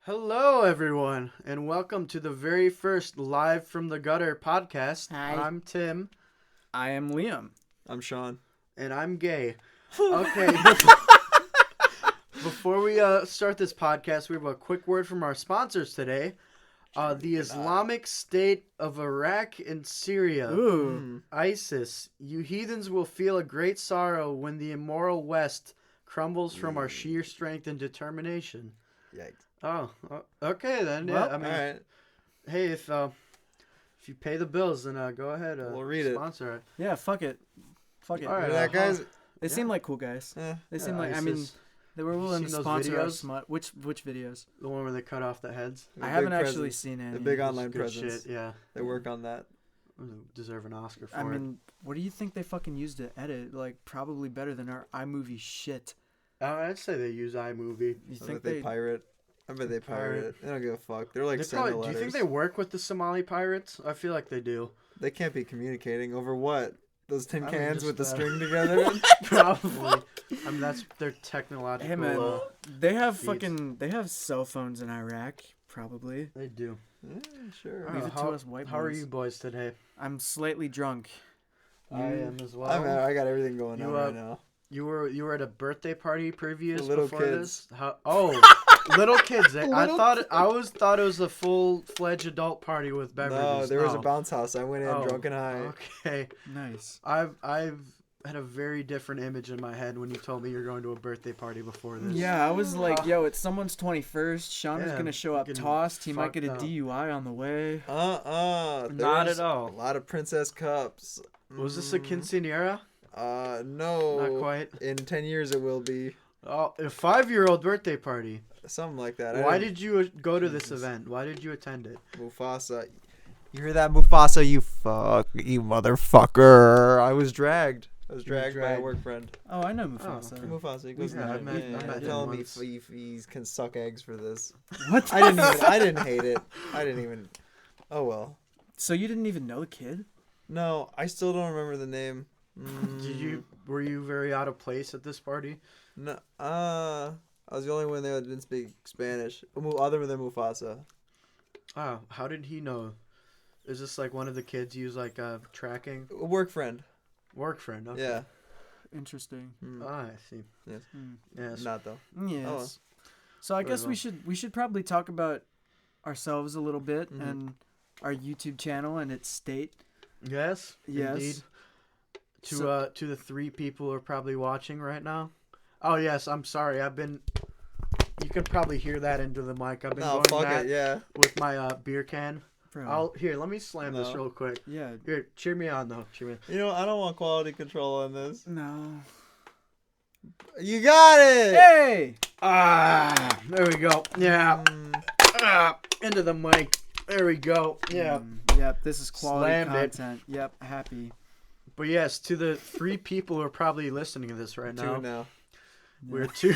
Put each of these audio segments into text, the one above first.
Hello, everyone, and welcome to the very first Live from the Gutter podcast. Hi. I'm Tim. I am Liam. I'm Sean. And I'm gay. Okay. Before we start this podcast, we have a quick word from our sponsors today. The Islamic State of Iraq and Syria. Ooh. ISIS. You heathens will feel a great sorrow when the immoral West crumbles from our sheer strength and determination. Yikes. Oh, okay then. Yeah, Well, I mean, all right. hey, if you pay the bills, then go ahead. We'll read it. Sponsor it. Yeah, fuck it. Fuck it. All right, that guys. They seem like cool guys. They seem like, I mean, ISIS. they were Have you willing to seen those sponsor our videos? smut. Which videos? The one where they cut off the heads. The I big haven't actually presence. seen any. The big It's online good presence. shit. Yeah, They work on that. deserve an Oscar for I it. mean, what do you think they fucking use to edit? Like, probably better than our iMovie shit. I'd say they use iMovie. You I think bet they pirate. I bet they pirate it. They don't give a fuck. They're like They sending probably, do you think letters. they work with the Somali pirates? I feel like they do. They can't be communicating over what? Those tin I mean, cans just, with the string together? Probably. I mean, that's their technological. Hey man, they have feeds. they have cell phones in Iraq. Probably. They do. Yeah, sure. Leave it to us white How are boys. you boys today? I'm slightly drunk. I am as well. I got everything going You, on right now. You were at a birthday party previous For little before kids. this? Little kids. I Little thought it was a full-fledged adult party with beverages. No, there was a bounce house. I went in Oh, drunk and high. Okay. Nice. I've had a very different image in my head when you told me you're going to a birthday party before this. Yeah, I was like, yo, it's someone's 21st. Sean is Yeah, gonna show up getting tossed. He might get a fucked up. DUI on the way. Not There's at all. A lot of princess cups. Was this a quinceañera? No. Not quite. In 10 years it will be. Oh, a 5-year-old birthday party. Something like that. Why did you go to this event? Why did you attend it? Mufasa. You hear that, Mufasa? You motherfucker. I was dragged by a dragged. work friend. Oh, I know Mufasa. okay. Mufasa. He goes, Yeah, I met him telling me once. he can suck eggs for this. What? I didn't hate it. Oh well. So you didn't even know the kid? No, I still don't remember the name. Were you very out of place at this party? No. I was the only one there that didn't speak Spanish, other than Mufasa. Oh, how did he know? Is this like one of the kids use like tracking? A work friend. Work friend. Okay. Yeah. Interesting. Ah, I see. Yes. Yes. Not though. Yes. Oh, well. So I Very guess well. we should probably talk about ourselves a little bit Mhm. and our YouTube channel and its state. Yes. Yes. Indeed. To So- to the 3 people who are probably watching right now. Oh yes, I'm sorry. You can probably hear that into the mic. I've been No, going fuck that it. Yeah. with my beer can. Bro. Let me slam this No. real quick. Yeah. Here, cheer me on though. Cheer me. You know, I don't want quality control on this. No. You got it. Hey! There we go. Yeah. Into the mic. There we go. Yeah. Yep, this is quality Slammed it. content. Yep, happy. But yes, to the 3 people who are probably listening to this right now. Two now. We're two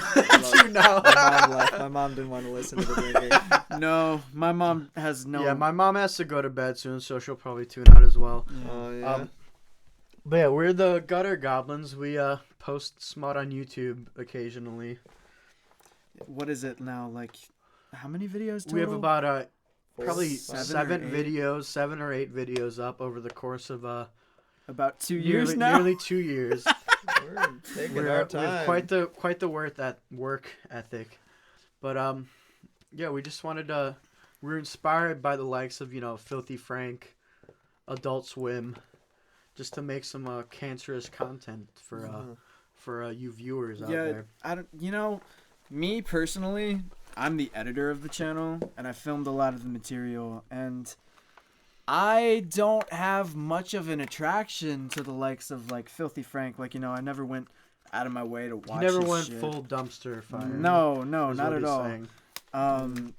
now. My mom left. My mom didn't want to listen to the drinking. No, my mom has no. Yeah, my mom has to go to bed soon, so she'll probably tune out as well. Yeah. Oh yeah. But yeah, we're the Gutter Goblins. We post smut on YouTube occasionally. What is it now? Like, how many videos total? We have about probably 7 or 7 8. videos, 7 or 8 videos up over the course of about 2 years nearly, now. nearly 2 years. We're taking we our have time. quite the work ethic. But yeah, we just wanted to. We're inspired by the likes of Filthy Frank, Adult Swim, just to make some cancerous content for you viewers out there. I don't. You know, me personally, I'm the editor of the channel, and I filmed a lot of the material, and I don't have much of an attraction to the likes of like Filthy Frank. Like, I never went out of my way to watch. He never his went shit. full dumpster fire. No, is not what at he's all. saying.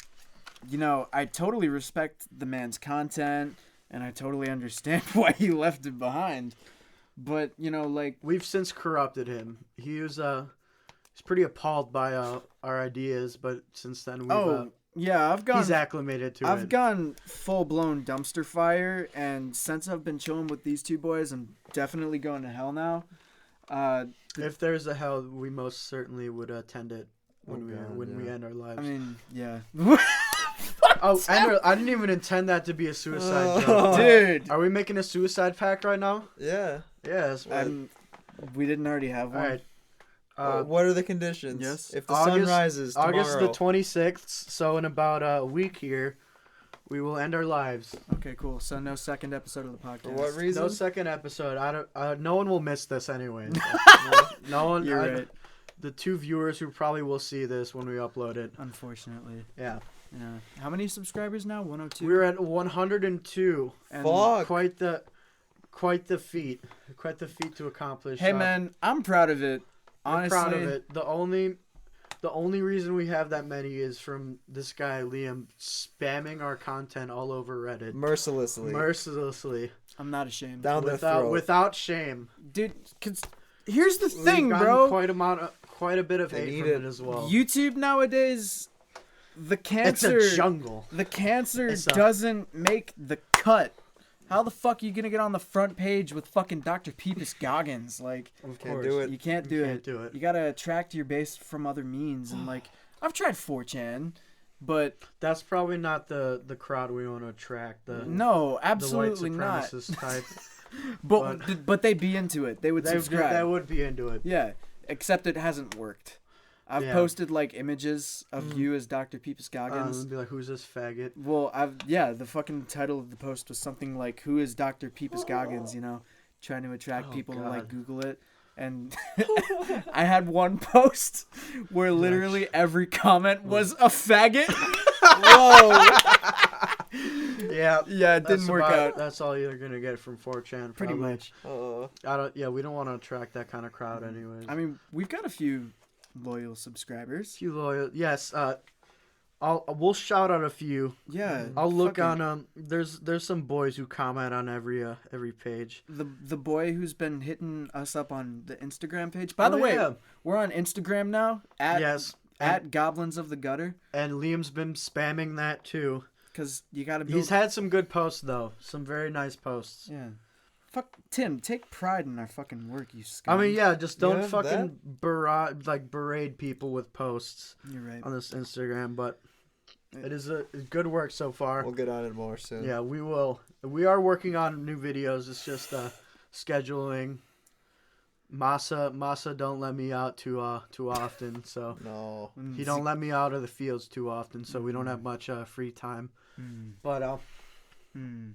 I totally respect the man's content, and I totally understand why he left it behind. But like We've since corrupted him. He's pretty appalled by our ideas, but since then we've yeah, he's acclimated to it. I've gone full blown dumpster fire, and since I've been chilling with these 2 boys, I'm definitely going to hell now. If there's a hell, we most certainly would attend it when God, we yeah. end our lives. I mean, yeah. I didn't even intend that to be a suicide joke. Dude. Are we making a suicide pact right now? Yeah. Yes. We didn't already have All one. right. What are the conditions? yes. If the sun rises tomorrow. August the 26th, so in about a week here, we will end our lives. Okay, cool. So no second episode of the podcast. For what reason? No second episode. I don't. No one will miss this anyway. No one. You're right. The 2 viewers who probably will see this when we upload it. Unfortunately. Yeah. Yeah. How many subscribers now? 102. We're at 102. And Fuck. Quite the feat. Quite the feat to accomplish. Hey man, I'm proud of it. Honestly, I'm proud of it. The only reason we have that many is from this guy Liam spamming our content all over Reddit. Mercilessly. I'm not ashamed. Down their throat. Without shame. Dude, cause here's the We've thing, gotten bro. quite a bit of They hate need from it. it as well. YouTube nowadays, the cancer, It's a jungle. the cancer It's a- doesn't make the cut. How the fuck are you gonna get on the front page with fucking Dr. Peepus Goggins? Like, Of Can't course. do it. you can't do You it. can't do it. You gotta attract your base from other means, and like, I've tried 4chan, but That's probably not the crowd we want to attract. The no, the absolutely white not. supremacist type. But they'd be into it. They would subscribe. That would be into it. Yeah, except it hasn't worked. I've Yeah. posted like images of you as Dr. Peepus Goggins. Be like, who's this faggot? Well, the fucking title of the post was something like, "Who is Dr. Peepus Goggins?" You know, trying to attract Oh, people to like God. Google it. And I had one post where literally every comment was a faggot. Whoa. Yeah. Yeah, it didn't work out. That's all you're gonna get from 4chan. Pretty probably. much. We don't want to attract that kind of crowd, anyways. I mean, we've got a few loyal subscribers. few loyal. Yes. We'll shout out a few. Yeah. I'll look fucking- on There's some boys who comment on every page. the boy who's been hitting us up on the Instagram page. By the Oh, way, yeah. we're on Instagram now at Yes. at Goblins of the Gutter, And Liam's been spamming that too. because you got to build. He's had some good posts though. Some very nice posts. Yeah. Fuck Tim, take pride in our fucking work, you scum. I mean, yeah, just don't Yeah, fucking berate people with posts You're right. on this Instagram, but it is a good work so far. We'll get on it more soon. Yeah, we will. We are working on new videos. It's just scheduling. Masa don't let me out too often, so No. he don't let me out of the fields too often, so we don't have much free time. Mm. But Mm.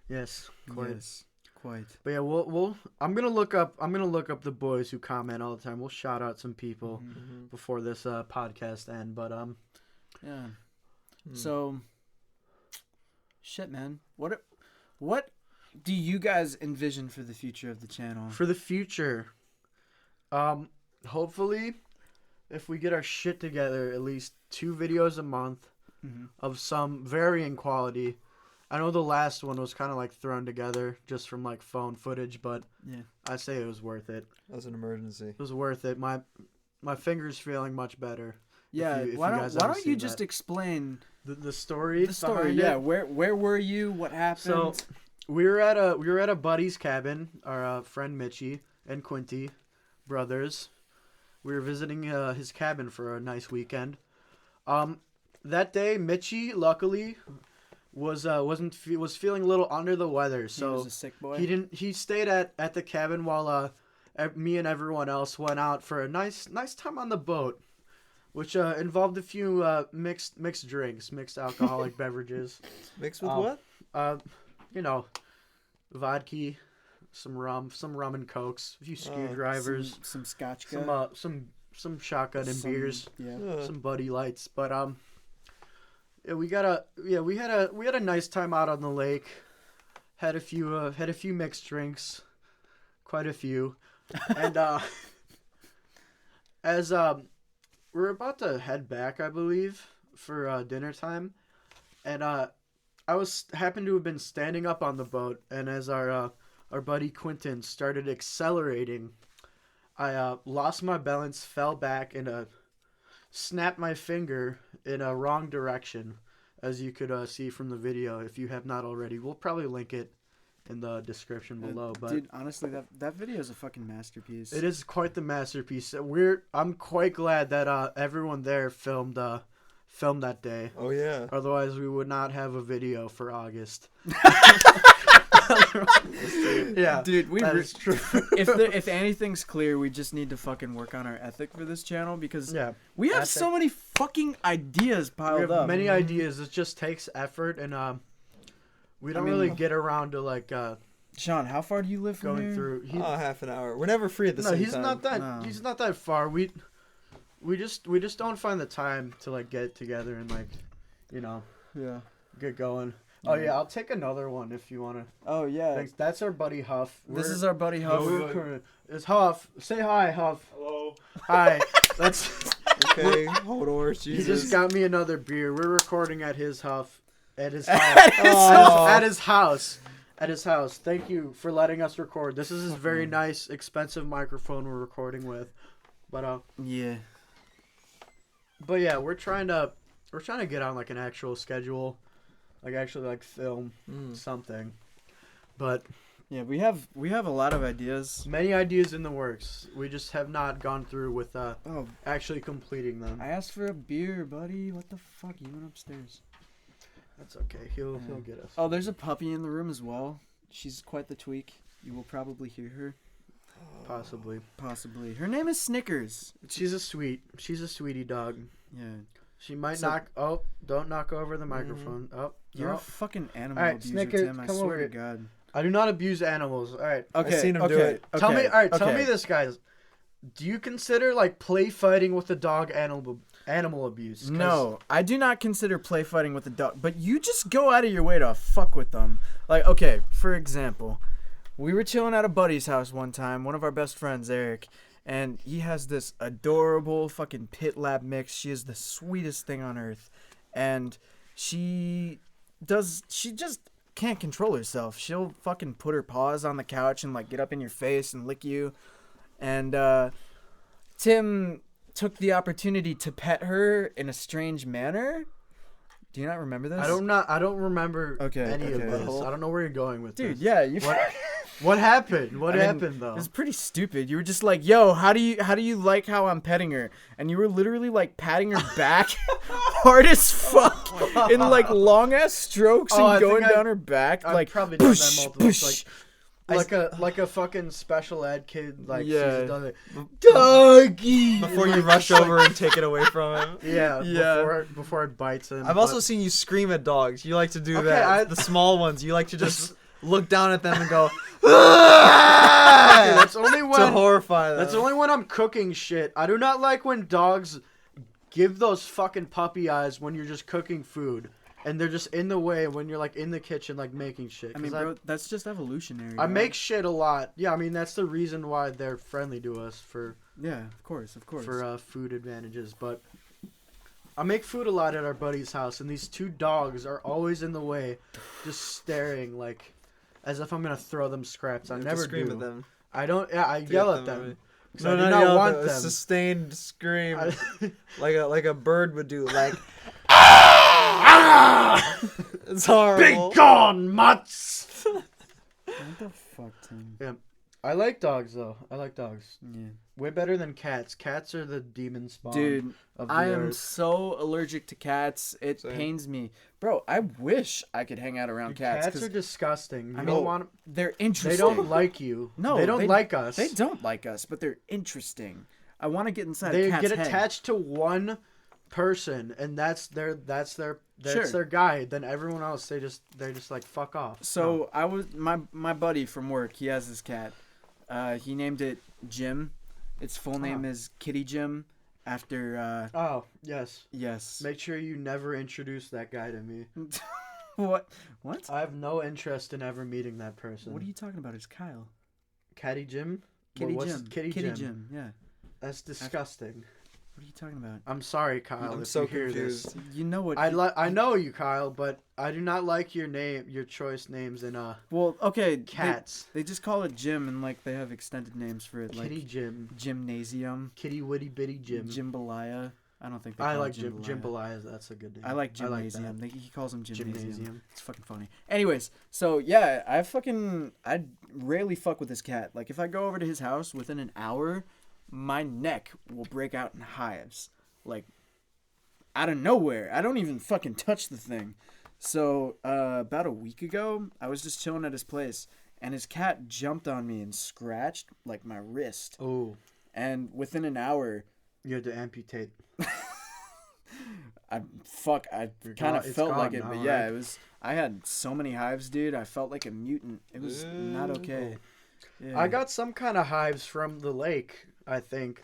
yes, quite. Yes, quite. But yeah, we'll. I'm gonna look up the boys who comment all the time. We'll shout out some people Mhm. before this podcast end. But Yeah. Hmm. So, shit, man. What do you guys envision for the future of the channel? for the future, hopefully, if we get our shit together, at least 2 videos a month Mhm. of some varying quality. I know the last one was kind of like thrown together just from like phone footage, but Yeah. I say it was worth it. That was an emergency. It was worth it. My finger's feeling much better. Yeah. if why you don't guys Why haven't don't you seen just that. explain The story. the story? behind Yeah. it. Where were you? What happened? So we were at a buddy's cabin. Our friend Mitchie and Quinty, brothers. We were visiting his cabin for a nice weekend. That day Mitchie luckily was feeling a little under the weather, he so was a sick boy. he stayed at the cabin while me and everyone else went out for a nice time on the boat, which involved a few mixed drinks, mixed alcoholic beverages. Mixed with Oh. what? Vodka, some rum and cokes, a few screwdrivers, some scotchka. some shotgun and beers, Yeah. some Buddy Lights. But yeah, we had a nice time out on the lake. Had a few mixed drinks, quite a few, and as we're about to head back, I believe, for dinner time, and I happened to have been standing up on the boat, and as our buddy Quentin started accelerating, I lost my balance, fell back, and snapped my finger in a wrong direction, as you could see from the video. If you have not already, we'll probably link it in the description below. But dude, honestly, that video is a fucking masterpiece. it is quite the masterpiece. I'm quite glad that everyone there filmed that day. Oh yeah. Otherwise, we would not have a video for August. Yeah, Dude, that is true. if anything's clear, we just need to fucking work on our ethic for this channel because Yeah, we have ethic. so many fucking ideas piled we have up. many ideas. It just takes effort, and we don't really get around to like Sean, how far do you live from going here? through. Half an hour. We're never free at the No, same he's time. not that. No. He's not that far. We just don't find the time to like get together and like, Yeah. get going. Oh yeah, I'll take another one if you wanna. Oh yeah. Thanks. That's our buddy Huff. This is our buddy Huff. It's Huff. Say hi, Huff. Hello. Hi. That's. Okay, Hodor, He Jesus. just got me another beer. We're recording at his Huff. At his house. Oh. At his house. At his house. Thank you for letting us record. This is his very nice, expensive microphone we're recording with. But Yeah. But yeah, we're trying to get on like an actual schedule, like actually like film something. But Yeah, we have a lot of ideas. many ideas in the works. We just have not gone through with Oh, actually completing them. I asked for a beer, buddy. What the fuck? You went upstairs. That's okay. He'll get us. Oh, there's a puppy in the room as well. She's quite the tweak. You will probably hear her. Possibly. Possibly. Her name is Snickers. She's a sweetie dog. Yeah. She might So- knock. Oh, don't knock over the microphone. Oh, You're no. a fucking animal Alright, abuser, Snickers, Tim. I come swear over to here. God. I do not abuse animals. All right. Okay. seen him okay, do it. Okay. Tell me. All right. Tell okay. me this, guys. Do you consider like play fighting with the dog animal abuse? 'Cause No, I do not consider play fighting with a dog, but you just go out of your way to fuck with them. Like, okay, for example, we were chilling at a buddy's house one time, one of our best friends, Eric, and he has this adorable fucking pit lab mix. She is the sweetest thing on earth, and she just can't control herself. She'll fucking put her paws on the couch and like get up in your face and lick you. And Tim took the opportunity to pet her in a strange manner. Do you not remember this? I don't remember Okay, any of okay. this. I don't know where you're going with Dude, this. yeah, you. What happened? What I mean, happened though? It was pretty stupid. You were just like, "Yo, how do you like how I'm petting her?" And you were literally like patting her back hard as fuck in like long ass strokes Oh, I and going think down her back, I've like probably done that "Push, multiple push." like a fucking special ed kid like Yeah. she's done it. Doggy Before you rush over and take it away from him. Yeah, Yeah. before it bites him. I've also seen you scream at dogs. You like to do Okay, that. The small ones. You like to just look down at them and go, Okay, that's only to when horrify them. that's only when I'm cooking shit. I do not like when dogs give those fucking puppy eyes when you're just cooking food and they're just in the way when you're like in the kitchen like making shit. I mean, 'Cause bro, that's just evolutionary. I right? make shit a lot. Yeah, I mean that's the reason why they're friendly to us for Yeah, of course. food advantages. But I make food a lot at our buddy's house, and these two dogs are always in the way, just staring like as if I'm gonna throw them scraps. I You have never to scream do. at them. I don't. Yeah, I to yell get at them them. away. 'Cause No, I do no, not yell, want a them. sustained scream, I- like a bird would do. Like it's horrible. Be gone, mutts! What the fuck, Tim? I like dogs though. I like dogs. Yeah. Way better than cats. Cats are the demon spawn. Dude, of the I am earth. so allergic to cats. It Same. pains me, bro. I wish I could hang out around Dude, cats cats are because disgusting. You I don't mean, want. they're They interesting. don't like you. No, they don't like us. They don't like us, but they're interesting. I want to get inside They a cat's get head. attached to one person, and that's their Sure. guy. Then everyone else, they're just like fuck off. So I was my buddy from work. He has this cat. He named it Jim. Its full name is Kitty Jim. After Oh yes. yes. Make sure you never introduce that guy to me. What? What? I have no interest in ever meeting that person. What are you talking about? It's Kyle. Catty Jim? Kitty What's Jim. Kitty Jim. Yeah. That's disgusting. What are you talking about? I'm sorry, Kyle. I'm if so you hear confused. this. You know what? I know you, Kyle, but I do not like your choice names in Well, okay. cats. They just call it Jim, and like they have extended names for it, like Kitty Jim, Gymnasium, Kitty Witty Bitty Jim. Jambalaya. I don't think they I call like it jambalaya. jambalaya. That's a good name. I like that. gymnasium. He calls them gymnasium. Gymnasium. It's fucking funny. Anyways, so yeah, I rarely fuck with this cat. Like if I go over to his house within an hour, my neck will break out in hives. Like out of nowhere. I don't even fucking touch the thing. So about a week ago, I was just chilling at his place, and his cat jumped on me and scratched like my wrist. Oh, And within an hour, you had to amputate. I kind of It's felt like gone it, now, but yeah, right? it was. I had so many hives, dude. I felt like a mutant. It was not okay. Yeah. I got some kind of hives from the lake. I think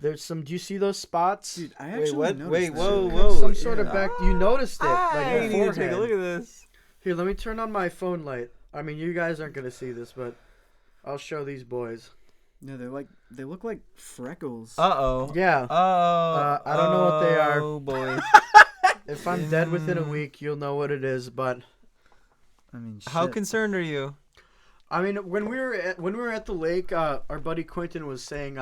there's some. Do you see those spots? Dude, I Wait, actually what? noticed Wait, that. whoa, Some- whoa. Some sort of yeah. back. You noticed it, like I your need to take a look forehead. at this. Here, let me turn on my phone light. I mean, you guys aren't gonna see this, but I'll show these boys. No, they look like freckles. Uh-oh. Yeah. Oh. I don't know what they are. Oh, boy. If I'm dead within a week, you'll know what it is. But I mean, shit. How concerned are you? I mean, when we were at the lake, our buddy Quentin was saying,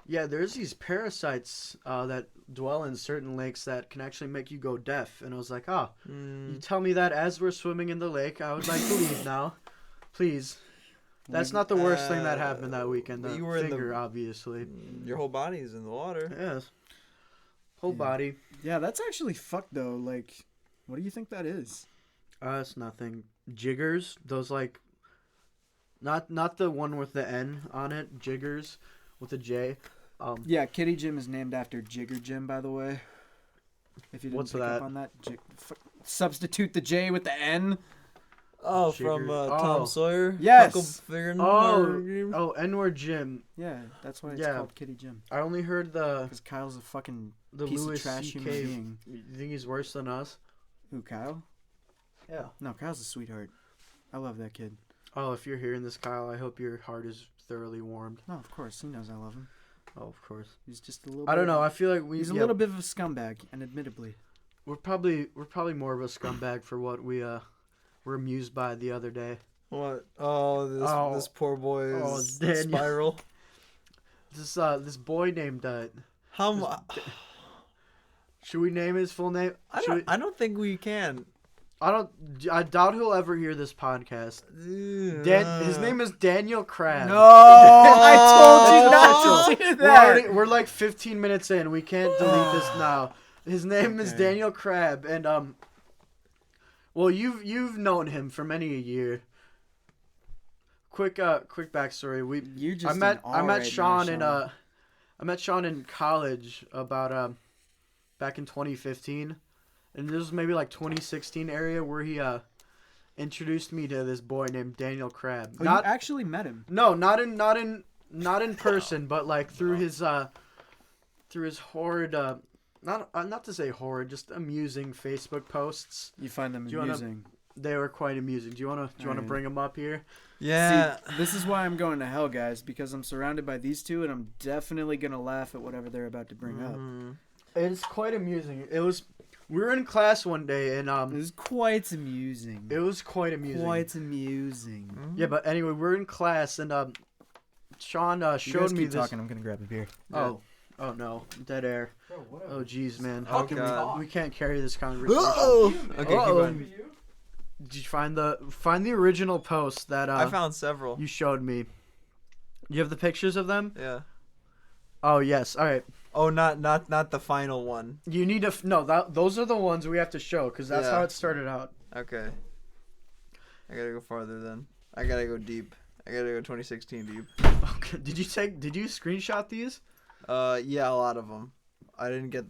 yeah, there's these parasites that dwell in certain lakes that can actually make you go deaf. And I was like, oh, you tell me that as we're swimming in the lake. I would like to leave now, please. That's not the worst thing that happened that weekend. The you were in finger, obviously. Your whole body's in the water. Yes. Whole Yeah. body. Yeah, that's actually fucked though. Like, what do you think that is? It's nothing. Jiggers. Those like. Not the one with the N on it. Jiggers, with a J. Yeah, Kitty Jim is named after Jigger Jim, by the way. If you didn't What's pick that? up on that, substitute the J with the N. Oh, Jigger. from Oh. Tom Sawyer? Yes. Oh, N-word Jim. Yeah, that's why it's Yeah. called Kitty Jim. I only heard the Because Kyle's a fucking the piece Louis of trash human C.K. being. You think he's worse than us? Who, Kyle? Yeah. No, Kyle's a sweetheart. I love that kid. Oh, if you're hearing this, Kyle, I hope your heart is thoroughly warmed. No, of course. He knows I love him. Oh, of course. He's just a little I don't bit- know. I feel like He's a yeah, little bit of a scumbag, and admittably. we're probably more of a scumbag for what we were amused by the other day. What? Oh, this poor boy is Daniel. spiral. This boy named How much? should we name his full name? I don't think we can. I doubt he'll ever hear this podcast. His name is Daniel Crab. No, I told you not official. to do that. We're like 15 minutes in. We can't delete this now. His name is Okay. Daniel Crab, and well, you've known him for many a year. Quick backstory. You just I met an R right Sean now, in I met Sean in college about back in 2015, and this was maybe like 2016 area where he introduced me to this boy named Daniel Crab. Oh, you actually met him. No, not in person, but like through his horrid not to say horrid, just amusing Facebook posts. You find them Do you wanna- amusing. They were quite amusing. Do you wanna Alright. bring him up here? Yeah. See, this is why I'm going to hell, guys, because I'm surrounded by these two, and I'm definitely gonna laugh at whatever they're about to bring up. It's quite amusing. We were in class one day and It was quite amusing. it was quite amusing. Quite amusing. Yeah, but anyway, we're in class and Sean You showed guys me keep this. talking. I'm gonna grab a beer. Oh no, dead air. Oh jeez, man. Oh, How can God. we can't carry this conversation. Oh. Okay, keep Uh-oh. going. Did you find the original post that I found several. you showed me? You have the pictures of them? Yeah. Oh yes. All right. Oh, not the final one. You need to those are the ones we have to show because that's Yeah. how it started out. Okay. I gotta go farther then. I gotta go deep. I gotta go 2016 deep. Okay. Did you screenshot these? Yeah, a lot of them. I didn't get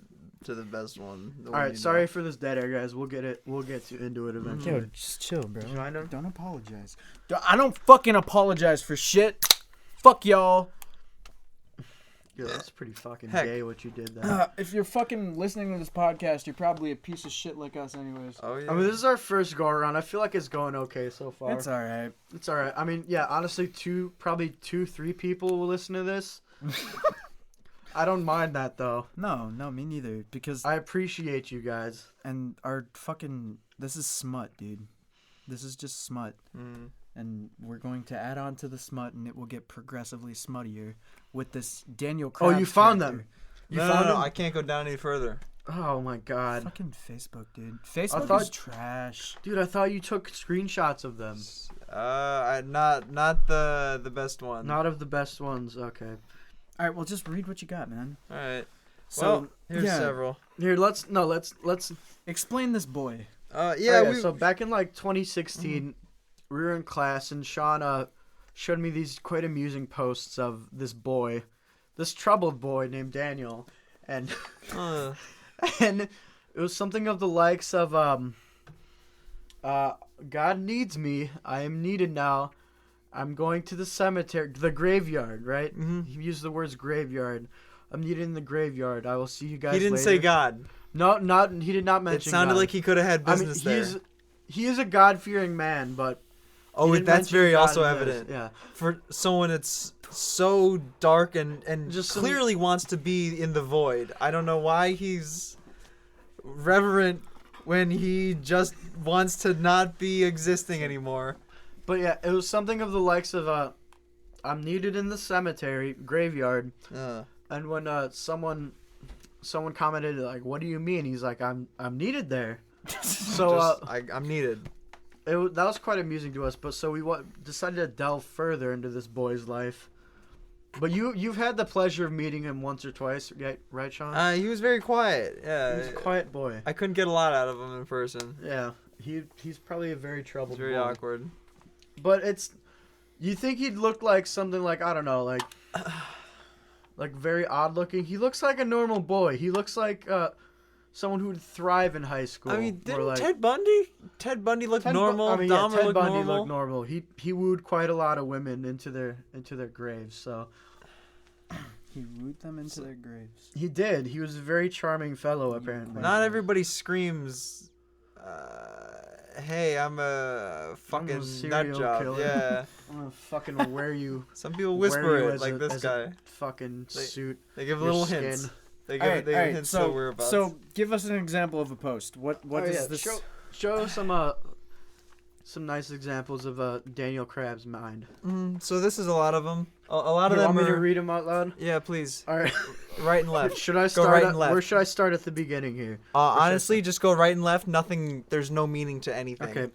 to the best one. All right. Sorry for this dead air, guys. We'll get into it eventually. Yo, just chill, bro. Find 'em? Don't apologize. I don't fucking apologize for shit. Fuck y'all. Yeah, that's pretty fucking Heck. gay what you did there. If you're fucking listening to this podcast, you're probably a piece of shit like us, anyways. Oh yeah. I mean, this is our first go around. I feel like it's going okay so far. It's all right. It's all right. I mean, yeah, honestly, probably 2-3 people will listen to this. I don't mind that though. No, me neither. Because I appreciate you guys. and our fucking this is smut, dude. This is just smut. And we're going to add on to the smut, and it will get progressively smuttier with this Daniel Crab. Oh, you found them? You no, found no, him? I can't go down any further. Oh my god. Fucking Facebook, dude. Facebook is trash. Dude, I thought you took screenshots of them. Not the best one. Not of the best ones. Okay. All right, well, just read what you got, man. All right. So, Well, here's yeah. several. Here, let's Explain this boy. so back in like 2016, we were in class and Sean showed me these quite amusing posts of this troubled boy named Daniel, and and it was something of the likes of God needs me, I am needed now, I'm going to the cemetery, the graveyard, right? Mm-hmm. He used the words graveyard. I'm needed in the graveyard. I will see you guys later. He didn't say God. No, he did not mention It sounded God. like he could have had business there. He is a God-fearing man, but That's very God also in this. evident. Yeah. For someone that's so dark and Just clearly wants to be in the void. I don't know why he's reverent when he just wants to not be existing anymore. But yeah, it was something of the likes of I'm needed in the cemetery, graveyard. And when someone commented like, "What do you mean?" He's like, "I'm needed there." So I'm needed. that was quite amusing to us. But so we decided to delve further into this boy's life. But you've had the pleasure of meeting him once or twice, right, Sean? He was very quiet. Yeah, He's a quiet boy. I couldn't get a lot out of him in person. Yeah, he's probably a very troubled. It's very boy. awkward. But you think he'd look like something like, I don't know, like very odd looking. He looks like a normal boy. He looks like someone who would thrive in high school. I mean, didn't Ted Bundy look normal? Ted Dahmer Bundy normal? looked normal. He wooed quite a lot of women into their graves. So He wooed them into their graves. he did. He was a very charming fellow, apparently. Not everybody screams, hey, I'm a fucking serial nut job. killer. Yeah. I'm gonna fucking wear you. Some people wear whisper you it as like this as guy. a fucking suit. They give your little skin. hints. They All give right, hints so, to whereabouts. So give us an example of a post. What does this... Show some nice examples of Daniel Crab's mind. So this is a lot of them. A lot of You them want me are... to read them out loud? Yeah, please. All right. Right and left. Should I Go start? right and left. Where should I start at the beginning here? Honestly, just go right and left. Nothing. There's no meaning to anything. Okay.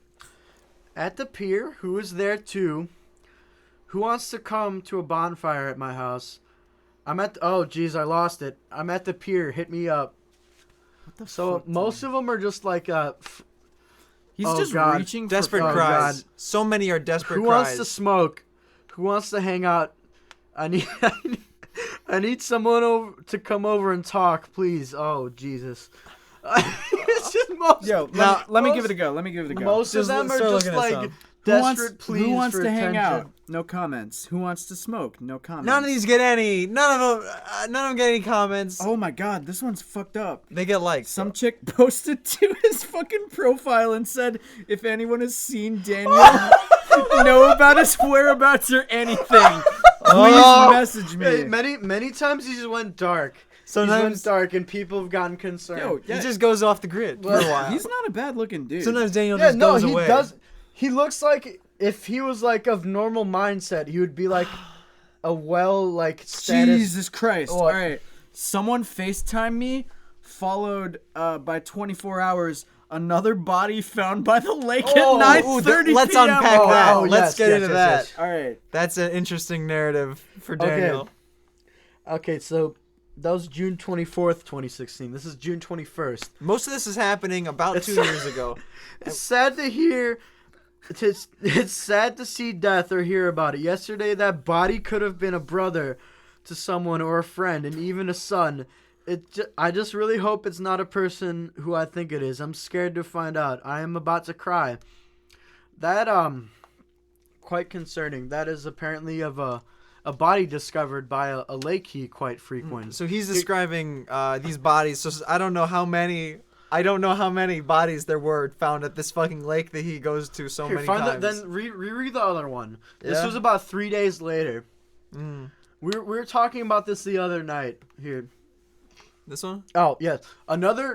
At the pier, who is there too? Who wants to come to a bonfire at my house? Oh, geez, I lost it. I'm at the pier. Hit me up. What the So fuck, most of them are just like He's Oh, just God. reaching Desperate for... cries. God. So many are desperate who cries. wants to smoke? Who wants to hang out? I need someone to come over and talk, please. Oh, Jesus. It's just most. Yo, let me give it a go. Most of Just them are start just looking at like some. desperate pleas who wants for to attention. hang out? No comments. Who wants to smoke? No comments. None of these get any. None of them get any comments. Oh my god, this one's fucked up. They get likes. Some chick posted to his fucking profile and said, if anyone has seen Daniel, know about his whereabouts or anything, please message me. Hey, many times he just went dark. Sometimes He's went dark and people have gotten concerned. Yo, He just goes off the grid for a while. He's not a bad looking dude. Sometimes Daniel just goes he away. does. He looks like if he was like of normal mindset, he would be like a status. Jesus Christ. What? Alright. Someone FaceTime me, followed by 24 hours, another body found by the lake Oh, at 9:30 let's p.m. unpack that. Oh, Let's get into that. yes. Alright. That's an interesting narrative for Daniel. Okay, so that was June 24th, 2016. This is June 21st. Most of this is happening about 2 years ago. It's sad to hear. It's sad to see death or hear about it. Yesterday, that body could have been a brother to someone or a friend and even a son. I just really hope it's not a person who I think it is. I'm scared to find out. I am about to cry. That, quite concerning. That is apparently of a body discovered by a lake he quite frequents. So he's describing these bodies. So I don't know how many. I don't know how many bodies there were found at this fucking lake that he goes to so many times. Then reread the other one. This Yeah? was about 3 days later. Mm. We were talking about this the other night. Here. This one? Oh, yes.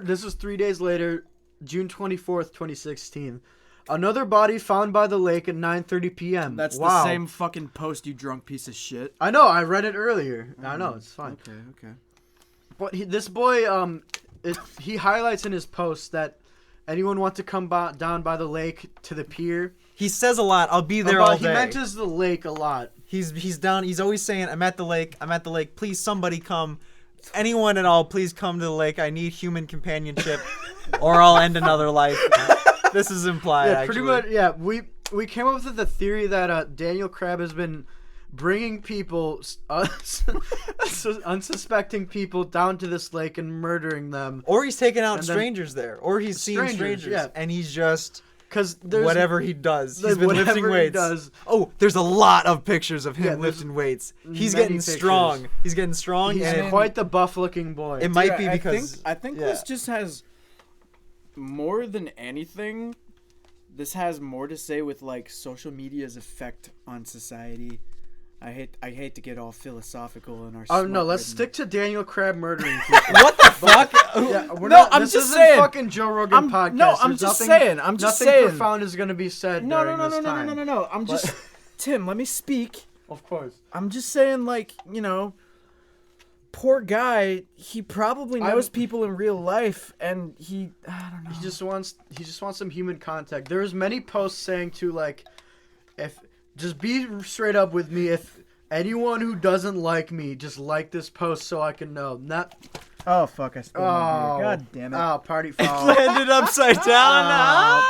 This was 3 days later, June 24th, 2016. Another body found by the lake at 9:30 p.m. That's wow. the same fucking post, you drunk piece of shit. I know. I read it earlier. I know. It's fine. Okay. But this boy, he highlights in his post that anyone want to come down by the lake to the pier. He says a lot. I'll be there all day. He mentions the lake a lot. He's down. He's always saying, "I'm at the lake. I'm at the lake. Please, somebody come. Anyone at all, please come to the lake. I need human companionship, or I'll end another life." This is implied. Yeah, actually. pretty much. Yeah, we came up with the theory that Daniel Crabb has been bringing people, unsuspecting people, down to this lake and murdering them. Or he's taking out strangers there, or he's seen strangers, yeah. and he's just. Because there's whatever he does, he's been lifting weights. Does. Oh, there's a lot of pictures of him lifting weights. He's getting pictures. strong. He's getting strong. He's and quite the buff-looking boy. It might be because I think this just has more than anything. This has more to say with like social media's effect on society. I hate to get all philosophical in our. Oh no, let's stick to Daniel Crabb murdering people. What the fuck? I'm just saying. Fucking Joe Rogan podcast. No, I'm just saying. Nothing profound is gonna be said. No. Time. I'm just Tim. Let me speak. Of course. I'm just saying, like, poor guy. He probably knows people in real life, and I don't know. He just wants some human contact. There's many posts saying to like, if. Just be straight up with me. If anyone who doesn't like me, just like this post so I can know. Not. Oh fuck! I spilled my beer. God damn it! Oh, party foul. Landed upside down.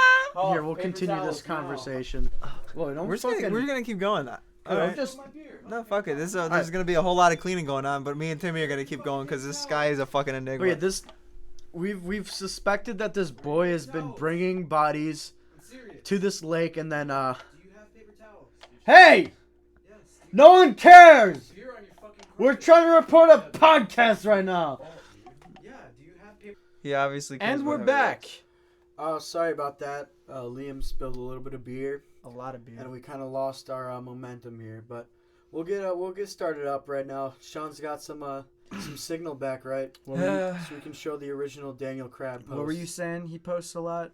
Here, we'll continue this conversation. Well, We're gonna keep going. All right. No, fuck it. There's gonna be a whole lot of cleaning going on, but me and Timmy are gonna keep going because this guy is a fucking enigma. Wait, we've suspected that this boy has been bringing bodies to this lake and then Hey! No one cares! We're trying to report a podcast right now. He obviously cares. And we're back. Oh, sorry about that. Liam spilled a little bit of beer. A lot of beer. And we kind of lost our momentum here, but we'll get started up right now. Sean's got some signal back, right? So we can show the original Daniel Crabb post. What were you saying? He posts a lot.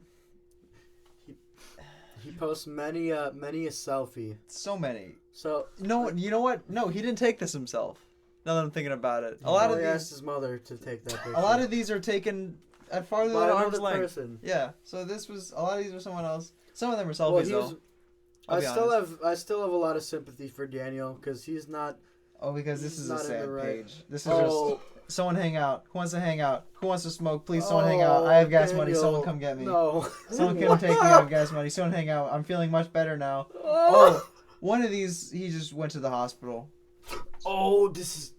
He posts many a selfie. So many. So no, you know what? No, he didn't take this himself. Now that I'm thinking about it, a lot of these asked his mother to take that picture. A lot of these are taken at farther by than arm's another length. person. Yeah. So this was a lot of these are someone else. Some of them are selfies though. I still have a lot of sympathy for Daniel because he's not. Oh, because this is a sad page. This is just someone hang out. Who wants to hang out? Who wants to smoke? Please, someone hang out. I have gas money. Someone come get me. No. Someone come take me. I have gas money. Someone hang out. I'm feeling much better now. Oh, one of these, he just went to the hospital. Oh, this is.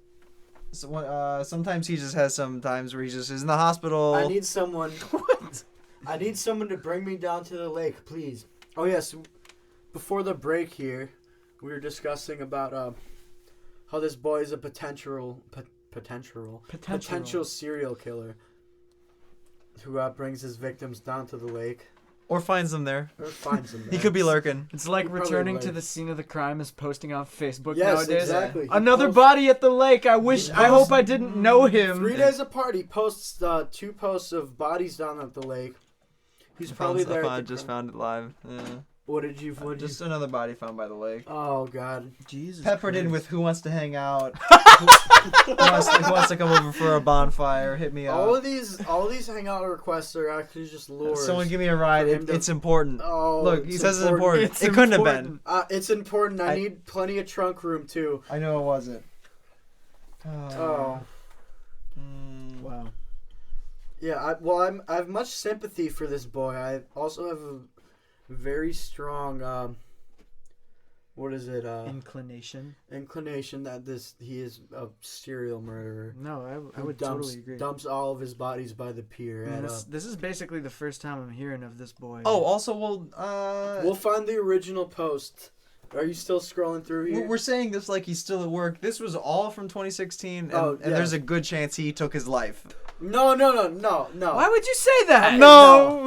So, sometimes he just has some times where he just is in the hospital. I need someone. What? I need someone to bring me down to the lake, please. Oh yes. Before the break here, we were discussing about how this boy is a potential serial killer who brings his victims down to the lake. Or finds them there. He could be lurking. It's like returning to the scene of the crime is posting on Facebook nowadays. Exactly. Another body at the lake. I hope I didn't know him. 3 days apart, he posts 2 posts of bodies down at the lake. He's probably there. I just found it live. Yeah. What did you? Just another body found by the lake. Oh God, Jesus! Peppered in with who wants to hang out, who wants to come over for a bonfire, hit me up. All of these hangout requests are actually just lures. Someone give me a ride. It's important. Oh, look, he says it's important. It couldn't have been. It's important. I need plenty of trunk room too. I know it wasn't. Wow. Yeah. I have much sympathy for this boy. I also have a very strong inclination that he is a serial murderer. No, I would totally agree. Dumps all of his bodies by the pier. This is basically the first time I'm hearing of this boy. Oh, also we'll find the original post. Are you still scrolling through here? We're saying this like he's still at work. This was all from 2016, and there's a good chance he took his life. No. Why would you say that? No,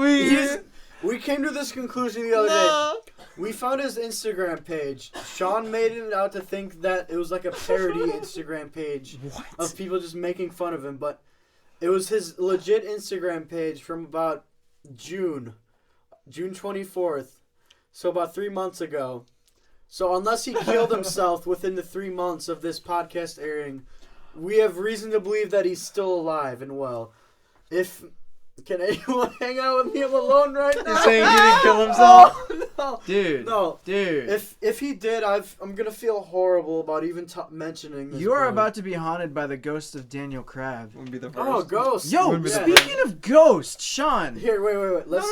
we came to this conclusion the other day. We found his Instagram page. Sean made it out to think that it was like a parody Instagram page of people just making fun of him, but it was his legit Instagram page from about June 24th. So about 3 months ago. So unless he killed himself within the 3 months of this podcast airing, we have reason to believe that he's still alive and well. Can anyone hang out with me? I'm alone right now. You're saying he didn't kill himself? Oh, no. Dude. No. Dude. If he did, I'm gonna feel horrible about even mentioning this. You are boy. about to be haunted by the ghost of Daniel Crab. Wouldn't be the first. Oh, ghost. Yo, Wouldn't be the speaking of ghosts, Sean. Here, wait. Let's,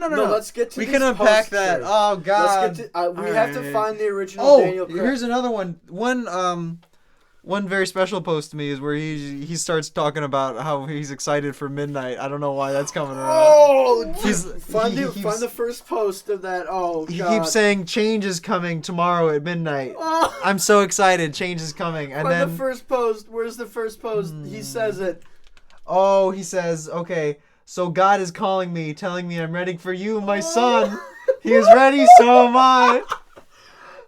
No. Let's get to We this can unpack that. poster. Oh God. Let's get to, we have to Alright. find the original Oh, Daniel Craig. here's another one. One very special post to me is where he starts talking about how he's excited for midnight. I don't know why that's coming around. Oh, find he the first post of that. Oh, He God. keeps saying change is coming tomorrow at midnight. Oh, I'm so excited. Change is coming. And find then the first post. Where's the first post? He says it. he says, okay, so God is calling me, telling me I'm ready for you, my son. He is ready, so am I.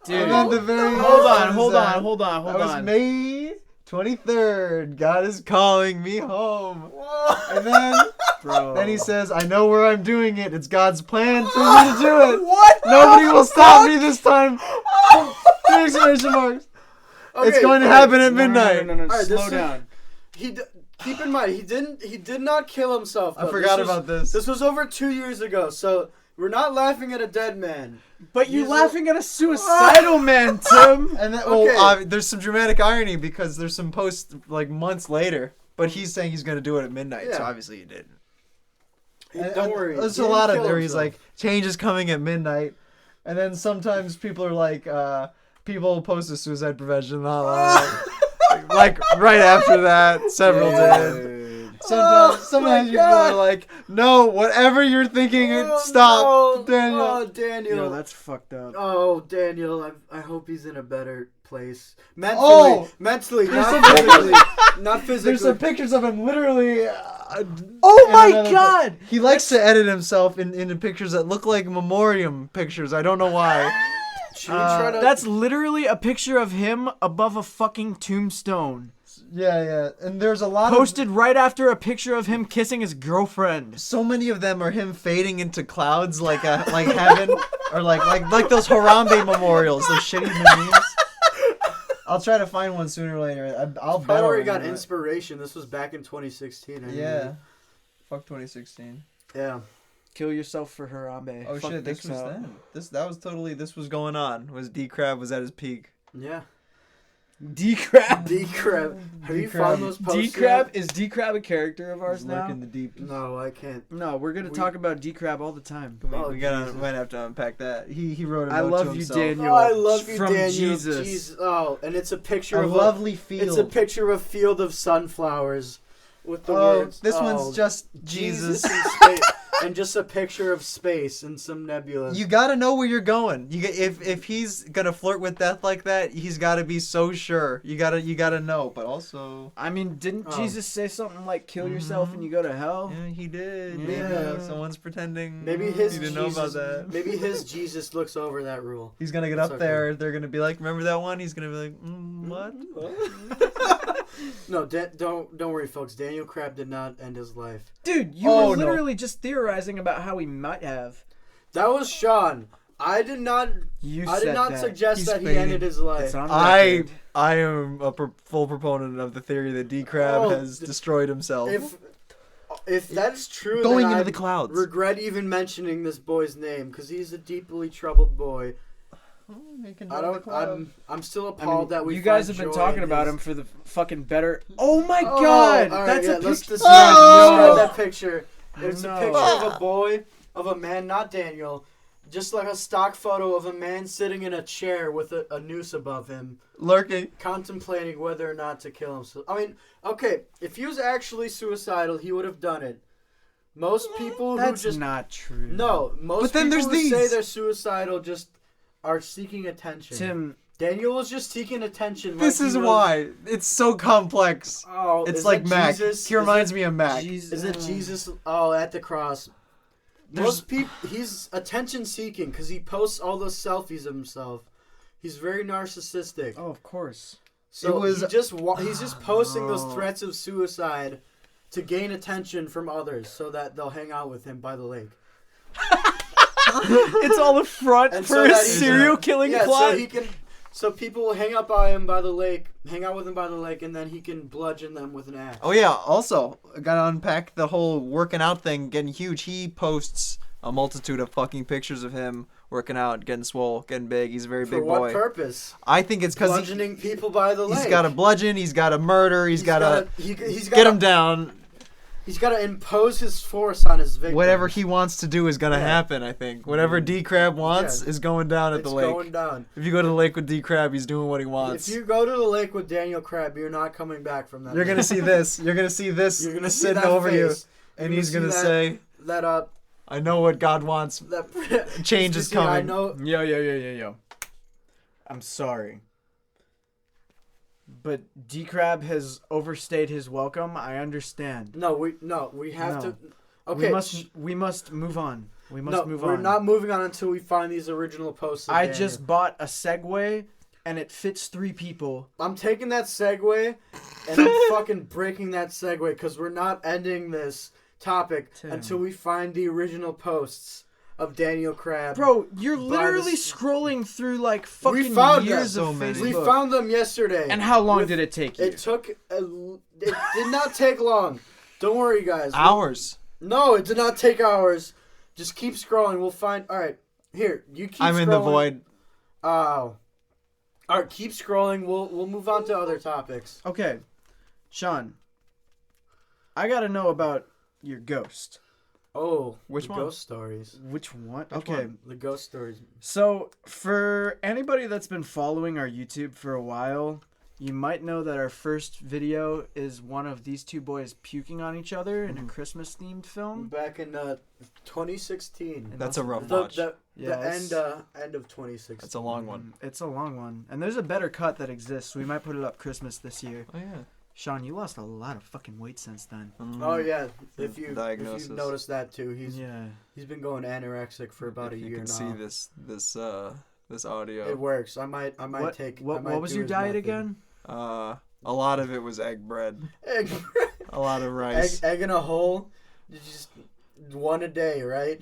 Dude. And then the very Hold end on. that was May 23rd. God is calling me home. And then he says, I know where I'm doing it. It's God's plan for me to do it. What? Nobody will stop me this time. 3 exclamation marks. It's going to happen at midnight. No. Alright, Slow down. Keep in mind, he did not kill himself. I though. forgot about this. This was over 2 years ago, so we're not laughing at a dead man. But you're He's laughing at a suicidal man, Tim. And then, Okay. there's some dramatic irony because there's some posts like months later, but he's saying he's going to do it at midnight, so Yeah. obviously he didn't. Don't worry. There's he a didn't lot of kill there. He's himself. like, change is coming at midnight. And then sometimes people are like, people post a suicide prevention hotline. Like right after that, several did. Sometimes people are like, no, whatever you're thinking, stop, no. Daniel. Oh, Daniel. Yo, that's fucked up. Oh, Daniel, I hope he's in a better place. Mentally, Oh! mentally, There's not some physically. Not physically. There's some pictures of him literally. Oh in my another- God! He likes to edit himself into pictures that look like memoriam pictures. I don't know why. Should we try to... That's literally a picture of him above a fucking tombstone. Yeah. And there's a lot Posted right after a picture of him kissing his girlfriend. so many of them are him fading into clouds like heaven or like those Harambe memorials, those shitty memes. I'll try to find one sooner or later. I'll bet I already I'll got remember it. inspiration. This was back in 2016. I Yeah. mean. Fuck 2016. Yeah. Kill yourself for Harambe. Oh Fuck shit, this dicks was out. then. This was going on. Was D Crab was at his peak. Yeah. D-Crab. D-Crab. Have you D-Crab. found those posts D-Crab? yet? Is D-Crab a character of ours He's now? lurking the deep. No, I can't. No, we're gonna We- talk about D-Crab all the time. Oh, we gotta Jesus. might have to unpack that. He wrote a I note love to you, himself. Daniel. Oh, I love you, From Daniel. Jesus. Jeez. Oh, and it's a picture A of lovely It's a field. picture of a field of sunflowers with the Oh, words. this oh, one's just Jesus. in space, and just a picture of space and some nebula. You gotta know where you're going. If he's gonna flirt with death like that, he's gotta be so sure. You gotta know. But also, I mean, didn't Oh. Jesus say something like "kill yourself and you go to hell"? yeah, he did. Yeah. Maybe someone's pretending. Maybe his he didn't Jesus. know about that. Maybe his Jesus looks over that rule. He's gonna get It's up okay. there. They're gonna be like, "Remember that one?" He's gonna be like, "What?" No, don't worry, folks. Daniel Crab did not end his life. Dude, you Oh, were no. literally just theorizing about how he might have. That was Sean. I did not. You I said did not that. suggest He's that he fading. ended his life. It's on I record. am a full proponent of the theory that D Crab Oh, has destroyed himself. If that is true, Going then into I the clouds. regret even mentioning this boy's name because he's a deeply troubled boy. I'm still appalled that we. you guys find have been joy talking in about his- him for the fucking better. Oh my Oh, God! all right, That's yeah, a let's picture. describe, Oh! describe that picture. It's No. a picture of a boy, of a man, not Daniel, just like a stock photo of a man sitting in a chair with a noose above him, Lurking. contemplating whether or not to kill himself. I mean, okay, if he was actually suicidal, he would have done it. Most people That's who just not true. no, most But then people there's who say these. they're suicidal just are seeking attention. Tim. Daniel was just seeking attention. This like he is was- why it's so complex. Oh, It's is like it Mac. Jesus? He reminds me of Mac. Jesus. Is it Jesus? Oh, at the cross. There's- Most people, he's attention seeking because he posts all those selfies of himself. He's very narcissistic. Oh, of course. So It was- he's just posting those no. threats of suicide to gain attention from others, so that they'll hang out with him by the lake. It's all a front And for so a that he- serial killing Yeah, plot. So people will hang out with him by the lake, and then he can bludgeon them with an axe. Oh yeah. Also, gotta unpack the whole working out thing, getting huge. He posts a multitude of fucking pictures of him working out, getting swole, getting big. He's a very big boy. For what purpose? I think it's because Bludgeoning people by the lake. he's got a bludgeon. He's got a murder. He's got to get him down. He's got to impose his force on his victim. Whatever he wants to do is gonna happen. I think whatever D Crab wants is going down at the lake. It's going down. If you go to the lake with D Crab, he's doing what he wants. If you go to the lake with Daniel Crab, you're not coming back from that. You're gonna see this. You're gonna see this. You're gonna see sitting that over face. you, and he's gonna say, "That I know what God wants. Change is coming." I know. Yo. I'm sorry. But D-Crab has overstayed his welcome. I understand. No, we have to. Okay, we must move on. We must move on. We're not moving on until we find these original posts. I just bought a Segway, and it fits 3 people. I'm taking that Segway, and I'm fucking breaking that Segway because we're not ending this topic until we find the original posts of Daniel Crab. Bro, you're literally scrolling through like fucking years of Facebook. We found them yesterday. And how long did it take you? It did not take long. Don't worry, guys. Hours. No, it did not take hours. Just keep scrolling. We'll find. All right, here you keep. I'm scrolling. in the void. Oh. All right, keep scrolling. We'll move on to other topics. Okay, Sean. I gotta know about your ghost. Oh, which one? Ghost stories. Which one? Which Okay, one? The ghost stories. So for anybody that's been following our YouTube for a while, you might know that our first video is one of these 2 boys puking on each other in a Christmas-themed film. Back in 2016. That's a rough watch. The end of 2016. That's a long one. It's a long one. And there's a better cut that exists. We might put it up Christmas this year. Oh yeah. Sean, you lost a lot of fucking weight since then. Oh yeah, if you Diagnosis. noticed that too, he's been going anorexic for about a year now. You can see this audio. It works. I might take. What was your diet again? A lot of it was egg bread. Egg. A lot of rice. Egg in a hole. Just one a day, right?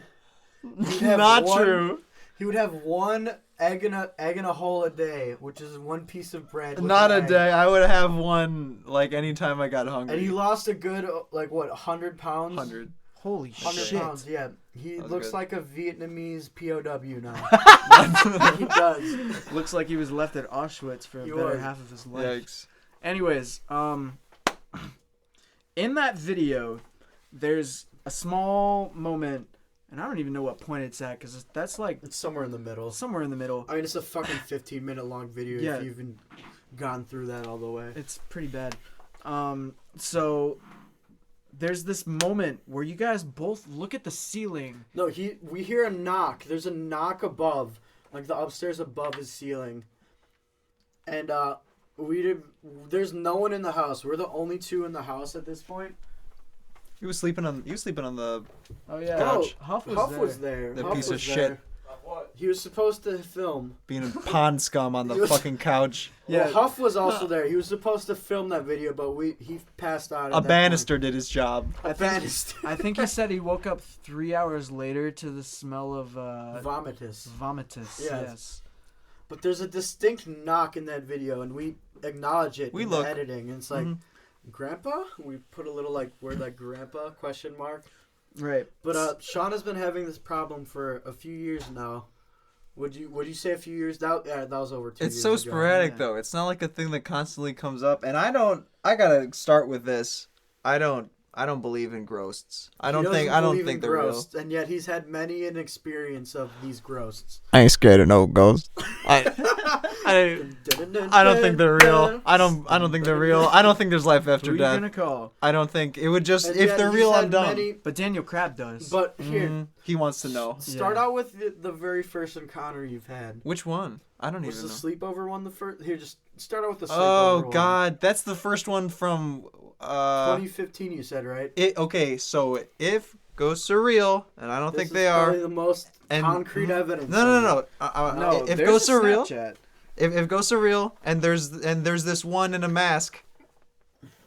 Not true. He would have one egg in a hole a day, which is one piece of bread. Not a day. I would have one like anytime I got hungry. And he lost a good 100 pounds. 100. Holy 100 shit! pounds. Yeah, he looks good. like a Vietnamese POW now. He does. Looks like he was left at Auschwitz for a better half of his life. Yikes. Anyways, in that video, there's a small moment. And I don't even know what point it's at, because that's like... It's somewhere in the middle. Somewhere in the middle. I mean, it's a fucking 15-minute long video if you've even gone through that all the way. It's pretty bad. So, there's this moment where you guys both look at the ceiling. No, we hear a knock. There's a knock above. Like, the upstairs above his ceiling. And, there's no one in the house. We're the only 2 in the house at this point. He was sleeping on the Oh yeah. couch. Huff was there. The Huff piece was of there. shit. He was supposed to film. Being a pond scum on the fucking couch. Well, Huff was also there. He was supposed to film that video, but he passed out. A banister did his job. I think he said he woke up 3 hours later to the smell of vomitus. Yes. But there's a distinct knock in that video, and we acknowledge it in the editing. And it's like, Grandpa? We put a little word like Grandpa ? Right. But Sean has been having this problem for a few years now. Would you say a few years? That was over 2 years It's so ago. sporadic though. It's not like a thing that constantly comes up. And I gotta start with this. I don't believe in ghosts. I don't think they're real. And yet he's had many an experience of these ghosts. I ain't scared of no ghosts. I don't think they're real. I don't think they're real. I don't think there's life after Who death. Are you gonna call? I don't think it would just And if yet they're he's real. had I'm dumb. But Daniel Crab does. But here, He wants to know. start out with the very first encounter you've had. Which one? I don't Was even the know. sleepover one the first? Here, just start out with the sleepover Oh one. God, that's the first one from 2015. You said, right? Okay, so if ghosts are real, and I don't think they are. Probably the most concrete evidence. No. No, if there's ghosts a are real, Snapchat. if ghosts are real, and there's this one in a mask,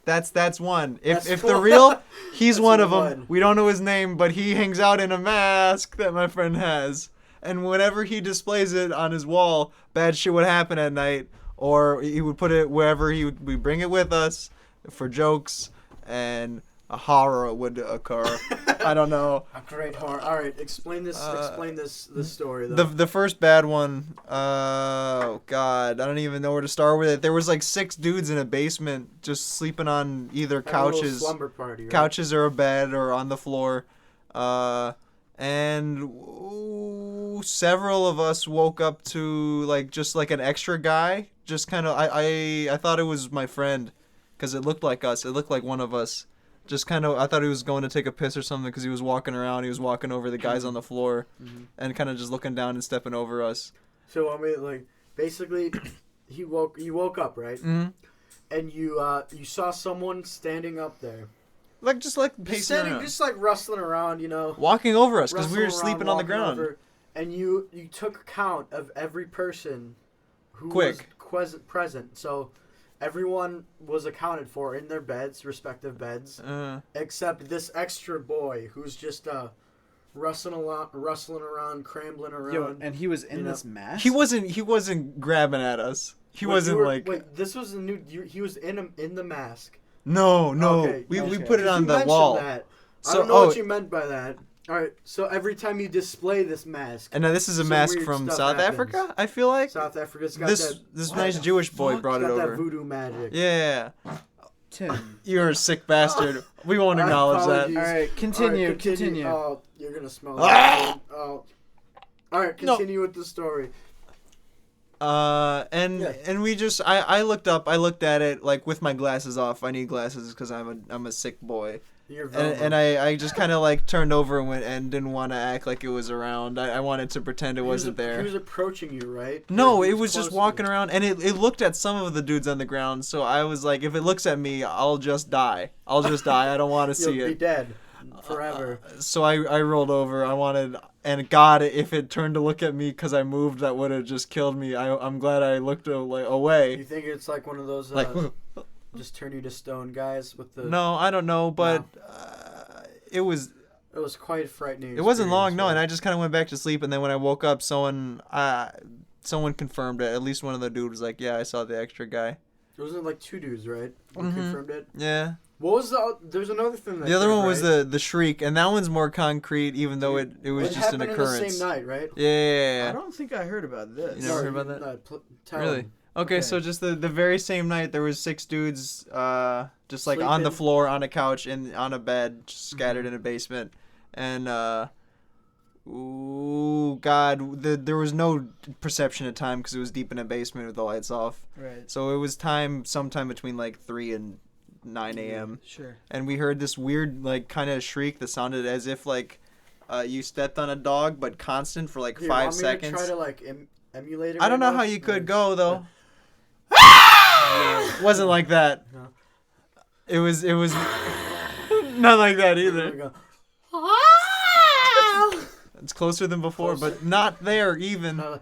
that's one. If they're real, he's one of them. one. We don't know his name, but he hangs out in a mask that my friend has. and whenever he displays it on his wall, bad shit would happen at night, or he would put it wherever we bring it with us for jokes, and a horror would occur. I don't know. A great horror. All right, explain this. Explain this story though. The first bad one. Oh God, I don't even know where to start with it. There was like 6 dudes in a basement just sleeping on either couches, slumber party, right? couches or a bed or on the floor, and several of us woke up to like just like an extra guy. Just kind of, I thought it was my friend, because it looked like us. It looked like one of us. Just kind of, I thought he was going to take a piss or something because he was walking around. He was walking over the guys on the floor, and kind of just looking down and stepping over us. So I mean, like, basically, you woke up, right? Mm-hmm. And you saw someone standing up there, Just pacing around. just like rustling around, you know, Walking over us because we were rustling around, sleeping on the walking ground. over, and you took account of every person who Quick. was present. So everyone was accounted for in their beds, respective beds, except this extra boy who's just rustling around, crambling around. Yo, and he was in this mask. He wasn't grabbing at us. He wasn't like. Wait, this was a new. He was in the mask. No. Okay, we okay. put it on You the mentioned wall. that. I So- don't know what you meant by that. All right, so every time you display this mask, And now this is a some mask weird from stuff South happens. Africa. I feel like South Africa's got this nice Jewish boy brought it's it got over. that voodoo magic. Yeah, Tim. you're a sick bastard. We won't acknowledge Apologies. that. All right, continue. All right, Continue. Oh, you're gonna smell Ah! that. Oh. All right, continue with the story. And we just I looked up. I looked at it like with my glasses off. I need glasses because I'm a sick boy. You're And I just kind of like turned over and didn't want to act like it was around. I wanted to pretend it wasn't there. He was approaching you, right? No, He it was just close walking to you. around, and it looked at some of the dudes on the ground. So I was like, if it looks at me, I'll just die. I don't want to You'll see be it. dead forever. So I rolled over. I wanted, and God, if it turned to look at me because I moved, that would have just killed me. I'm glad I looked away. You think it's like one of those Like, just turn you to stone guys with the? no, I don't know, but it was. It was quite frightening. It wasn't long, experience, no, right? and I just kind of went back to sleep, and then when I woke up, someone confirmed it. At least one of the dudes was like, "Yeah, I saw the extra guy." It wasn't like 2 dudes, right? You Mhm. confirmed it. Yeah. What was there's another thing. The other one was the shriek, and that one's more concrete, even though it was It just an happened occurrence. in the same night, right? Yeah. I don't think I heard about this. You never heard about that? No, tell Really? him. Okay, so just the very same night, there was 6 dudes, just like on the Sleeping. floor, on a couch, and on a bed, just scattered Mm-hmm. in a basement, and ooh, God, there was no perception of time because it was deep in a basement with the lights off. Right. So it was sometime between like 3 and 9 a.m. Sure. And we heard this weird, like, kind of shriek that sounded as if like you stepped on a dog, but constant for like Here, 5 want me seconds. To try to like emulate it. I don't right know now? how you could go though. Yeah. Wasn't like that. No. It was not like that There we either. go. It's closer than before, Closer. but not there even. All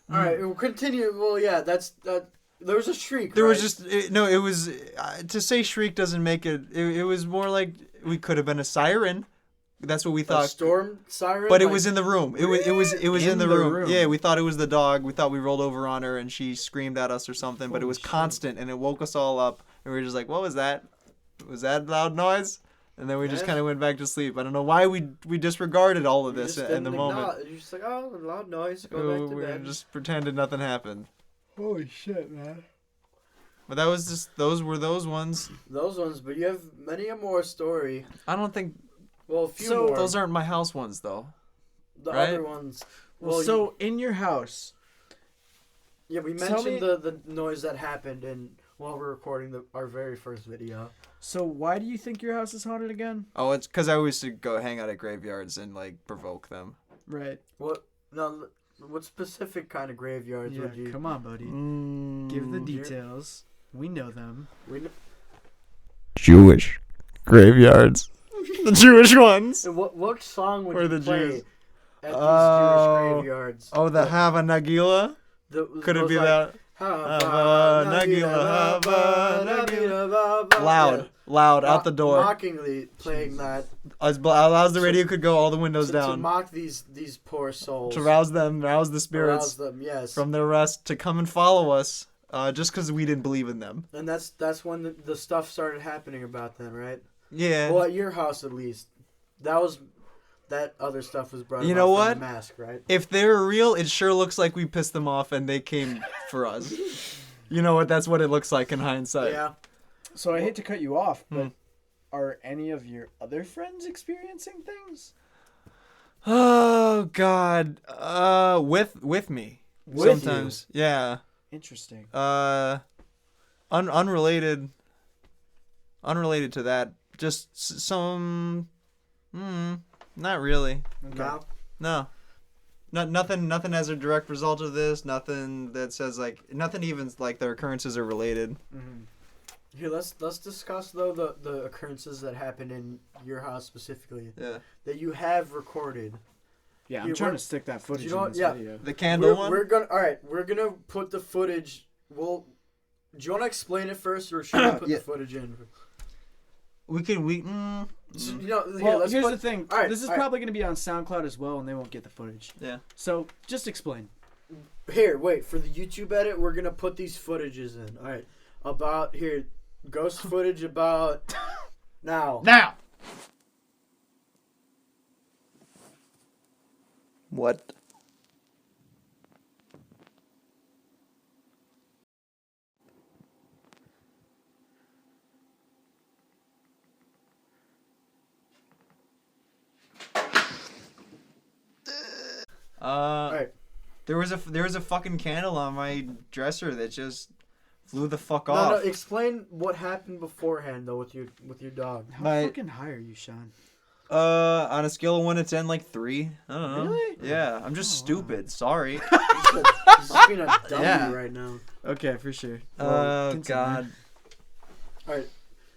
right, we'll continue. Well, yeah, that's that. There was a shriek. There right? was just it was to say shriek doesn't make it. It was more like we could have been a siren. That's what we a thought. storm siren. But it like- was in the room. It was in the the room. room. Yeah, we thought it was the dog. We thought we rolled over on her and she screamed at us or something. But it Holy was shit. constant and it woke us all up. And we were just like, "What was that? Was that loud noise?" And then we just Yes. kind of went back to sleep. I don't know why we disregarded all of You this just in the didn't moment. acknowledge- You're just like, oh, loud noise. Go back to We bed. just pretended nothing happened. Holy shit, man. But that was just those were those ones. Those ones, but you have many a more story. I don't think Well, a few So, more. those aren't my house ones though. the right? other ones. Well, so in your house, Yeah, we Tell mentioned me- the noise that happened while we're recording our very first video. so why do you think your house is haunted again? Oh, it's because I used to go hang out at graveyards and like provoke them. Right. What? No, what specific kind of graveyards Yeah. would you? Come on, buddy. Give the details. We know them. We kn- Jewish graveyards. The Jewish ones. And what song would Or you the play Jews. at these Oh. Jewish graveyards? Oh, the Have a Nagila? The- Could it those, be like, that? Loud out the door. Mockingly playing that. As loud as the radio could go, all the windows To down. mock these poor souls. To rouse the spirits yes. from their rest to come and follow us, just because we didn't believe in them. And that's when the stuff started happening about them, right? Yeah. Well, at your house at least. That other stuff was brought. You know about what? from the mask, right? If they're real, it sure looks like we pissed them off and they came for us. You know what? That's what it looks like in hindsight. Yeah. So I hate to cut you off, but are any of your other friends experiencing things? Oh God. With me. With Sometimes. Yeah. Interesting. Unrelated to that. Just some. Not really. Okay. No. Nothing as a direct result of this. Nothing that says nothing even like their occurrences are related. Mm-hmm. Here, let's discuss though the occurrences that happened in your house specifically. Yeah. That you have recorded. Yeah, I'm Here, trying we're- to stick that footage you know in what? this Yeah. video. The candle one. We're gonna put the footage. Well, do you want to explain it first, or should we put Yeah. the footage in? We could. So, you know, here, Well, let's here's put, the thing. all right, This is all right. probably going to be on SoundCloud as well, and they won't get the footage. Yeah. So just explain. Here, wait, for the YouTube edit, we're gonna put these footages in. All right, about here, ghost footage about now. Now. What? All right, There was a fucking candle on my dresser that just flew the fuck no, off. explain what happened beforehand though with your dog. How My- fucking high are you, Sean? On a scale of 1 to 10, like 3. I don't know. Really? Yeah, I'm just stupid. Sorry. He's just being a dummy Yeah. right now. Okay, for sure. Oh continue. God. All right,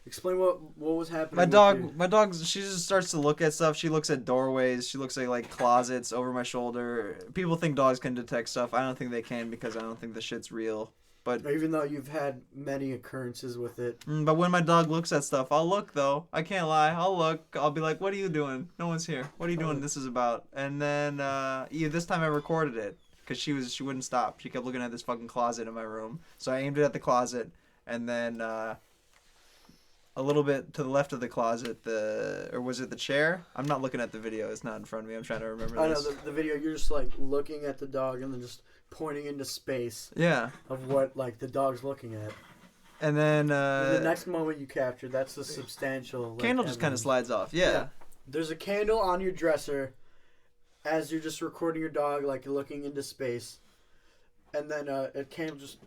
explain what was happening. My with dog, she just starts to look at stuff. She looks at doorways. She looks at like closets over my shoulder. People think dogs can detect stuff. I don't think they can because I don't think the shit's real. But even though you've had many occurrences with it. but when my dog looks at stuff, I'll look though. I can't lie. I'll look. I'll be like, "What are you doing? No one's here. What are you doing? This is about." And then this time I recorded it because she wouldn't stop. She kept looking at this fucking closet in my room. So I aimed it at the closet, and then a little bit to the left of the closet, or was it the chair? I'm not looking at the video. It's not in front of me. I'm trying to remember I know this. the video. You're just like looking at the dog and then just pointing into space Yeah. of what like the dog's looking at. And then And the next moment you capture, that's the substantial. Like, candle just kind of evidence. slides off. Yeah. There's a candle on your dresser, as you're just recording your dog, like you're looking into space, and then a candle just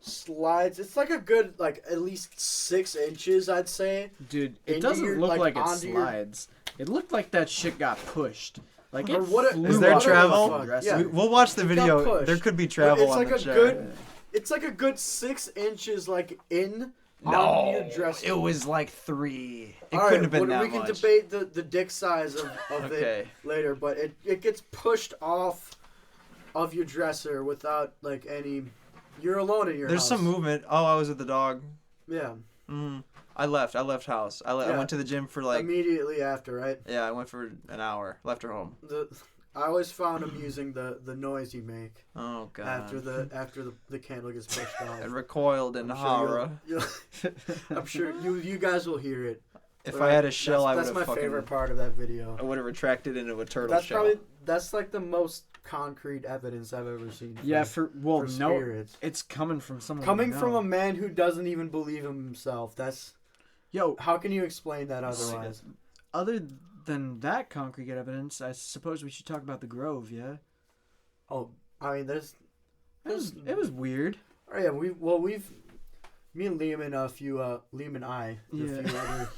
slides. It's like a good like at least 6 inches, I'd say. Dude, it Into doesn't your- look like, like it onto your- slides. It looked like that shit got pushed. Like Or it what it- flew Is there off the travel? fucking dresser. Yeah. We'll watch the It got video. pushed. There could be But travel it's on like the a chair. good. It's like a good 6 inches, like on your dresser. it was like 3. It All couldn't right, have been well, that we can much. debate the dick size of Okay. it later, but it gets pushed off of your dresser without like any. You're alone in your There's house. some movement. Oh, I was with the dog. Yeah, I left house. I Yeah. went to the gym for like immediately after, right? I went for an hour. Left her home. I always found amusing the noise you make Oh God. after the candle gets pushed off. It recoiled in I'm horror. I'm sure you guys will hear it. If But I had a shell, I would that's have my fucking. favorite part of that video. I would have retracted into a turtle That's shell. that's like the most concrete evidence I've ever seen. Yeah, for no, spirits. it's coming from someone. Coming we from know. a man who doesn't even believe in himself. That's Yo, how can you explain that otherwise? other than that concrete evidence, I suppose we should talk about the Grove. Yeah, Oh, I mean, it was weird. Oh yeah, we've me and Liam and a few Liam and I and a few other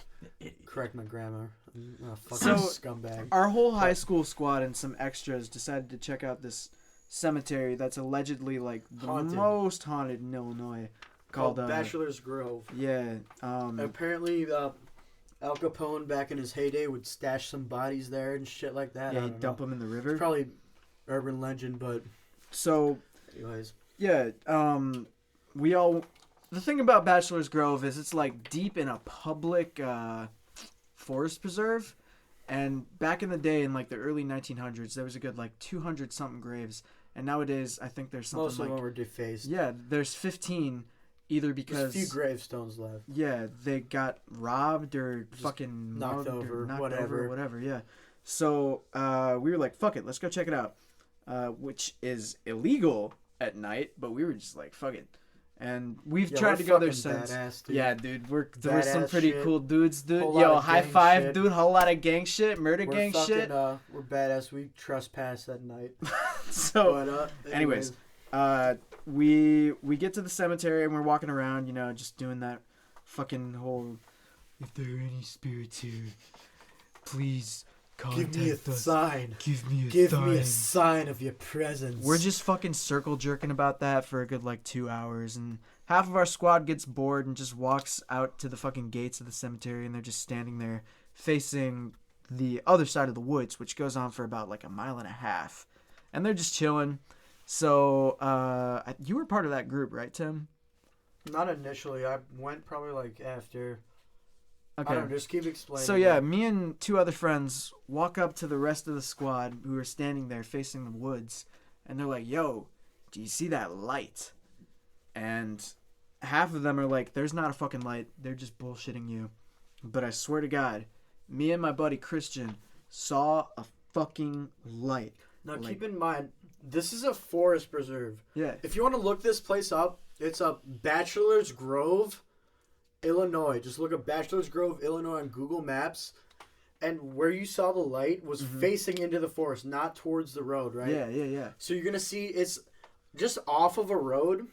correct my grammar. I'm a fucking So- scumbag. Our whole high school squad and some extras decided to check out this cemetery that's allegedly like the Haunted. most haunted in Illinois. Called Called Bachelor's Grove. yeah. Apparently, Al Capone back in his heyday would stash some bodies there and shit like that. Yeah, I he'd don't dump know. them in the It's river. probably urban legend, but So anyways. yeah, The thing about Bachelor's Grove is it's like deep in a public forest preserve. And back in the day, in like the early 1900s, there was a good like 200 something graves. And nowadays, I think there's something Most like of them were defaced. yeah, there's 15, either because There's a few gravestones left. yeah they got robbed or Just fucking knocked mugged over, or knocked whatever. over, whatever. Yeah. So we were like, fuck it, let's go check it out, which is illegal at night, but we were just like, fuck it. And we've Yeah, tried we're to go there fucking since. badass, dude. Yeah, dude, we're some Badass pretty shit. cool dudes, dude. Whole lot Yo, of high gang five, shit. dude. Whole lot of gang shit, murder We're gang fucking, shit. we're badass. We trespass at night. So, But, anyways, we get to the cemetery and we're walking around, you know, just doing that fucking whole. If there are any spirits here, please contact give me a us. sign. Give me a Give sign. me a sign of your presence. We're just fucking circle jerking about that for a good like 2 hours, and half of our squad gets bored and just walks out to the fucking gates of the cemetery, and they're just standing there facing the other side of the woods, which goes on for about like a mile and a half, and they're just chilling. So you were part of that group, right, Tim? Not initially. I went probably like after. Okay. I don't know, just keep explaining. So yeah, me and two other friends walk up to the rest of the squad who are standing there facing the woods, and they're like, "Yo, do you see that light?" And half of them are like, "There's not a fucking light. They're just bullshitting you." But I swear to God, me and my buddy Christian saw a fucking light. Now like- keep in mind, this is a forest preserve. Yeah. If you want to look this place up, it's a Bachelor's Grove, Illinois. Just look up Bachelor's Grove, Illinois on Google Maps. And where you saw the light was facing into the forest, not towards the road, right? Yeah. So you're going to see it's just off of a road,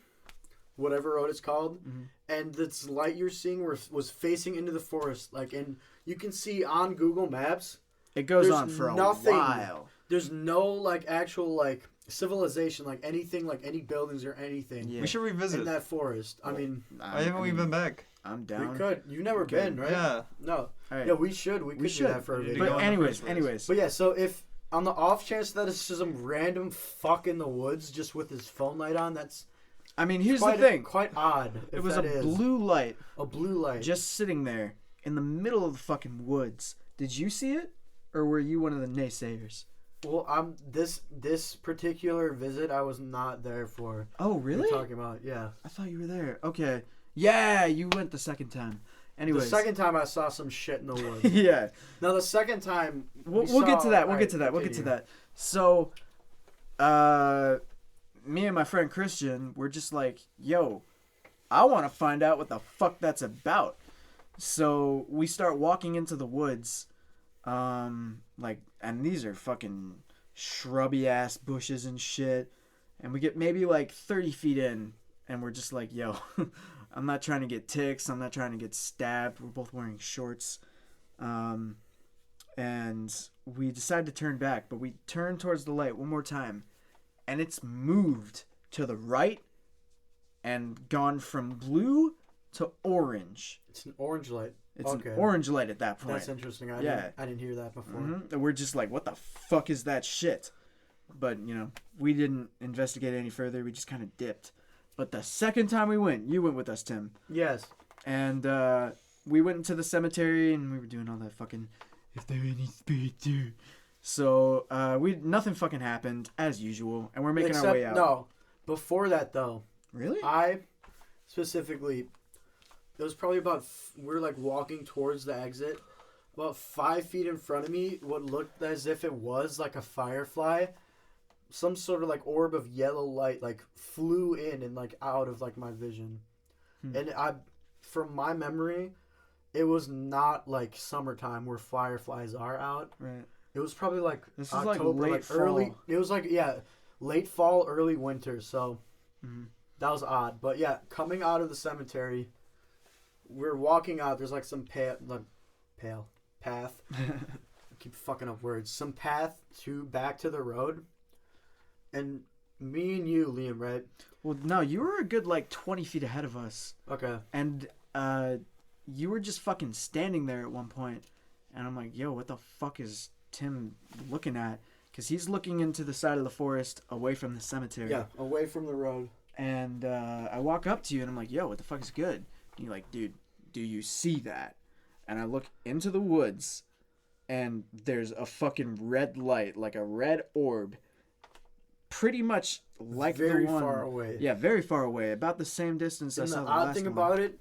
whatever road it's called. And this light you're seeing was facing into the forest. Like, and you can see on Google Maps, It goes There's on for a nothing. while. there's no, like, actual, like, civilization, like anything, like any buildings or anything Yeah. We should revisit in it. that forest. I mean, Why haven't we been back? I'm down. we could. You've never Okay. been, right? Yeah. No. All right. Yeah, we should. We could should. do that for a We need to video. go But in the anyways, first place. anyways. But yeah, so if on the off chance that it's just some random fuck in the woods just with his phone light on, that's I mean, here's quite the thing. quite odd. It if was that a is. blue light a blue light. just sitting there in the middle of the fucking woods. Did you see it? Or were you one of the naysayers? Well, this particular visit I was not there for. Oh, We're really? talking about, yeah. I thought you were there. Okay. Yeah, you went the second time. Anyways. The second time I saw some shit in the woods. yeah. Now the second time We'll we get to saw- that. We'll alright, get to that. We'll get to continue. that. So, me and my friend Christian were just like, yo, I want to find out what the fuck that's about. So we start walking into the woods, and these are fucking shrubby ass bushes and shit. And we get maybe like 30 feet in, and we're just like, yo, I'm not trying to get ticks. I'm not trying to get stabbed. We're both wearing shorts. And we decide to turn back, but we turn towards the light one more time, and it's moved to the right and gone from blue to orange. It's an orange light. It's Okay. an orange light at that point. That's interesting. Yeah. I didn't hear that before. And we're just like, what the fuck is that shit? But, you know, we didn't investigate any further. We just kind of dipped. But the second time we went, you went with us, Tim. Yes. And we went into the cemetery, and we were doing all that fucking, if there any spirits here. So nothing fucking happened, as usual. And we're making our way out. No. Before that, though, Really? I specifically, it was probably about, we're like walking towards the exit. About 5 feet in front of me, what looked as if it was like a firefly, some sort of like orb of yellow light like flew in and like out of like my vision. And from my memory, it was not like summertime where fireflies are out. Right. It was probably like This is like October, late early. fall. It was like late fall, early winter. So Mhm. that was odd. But yeah, coming out of the cemetery, we're walking out. There's like some path. I keep fucking up words. Some path back to the road, and me and you, Liam, right? Well, no, you were a good like 20 feet ahead of us. Okay. And you were just fucking standing there at one point, and I'm like, yo, what the fuck is Tim looking at? Because he's looking into the side of the forest away from the cemetery. Yeah, away from the road. And I walk up to you and I'm like, yo, what the fuck is good? And you're like, dude, do you see that? And I look into the woods and there's a fucking red light, like a red orb, pretty much like very the one. far away. Yeah, very far away, about the same distance I And saw the the odd last thing one. about it,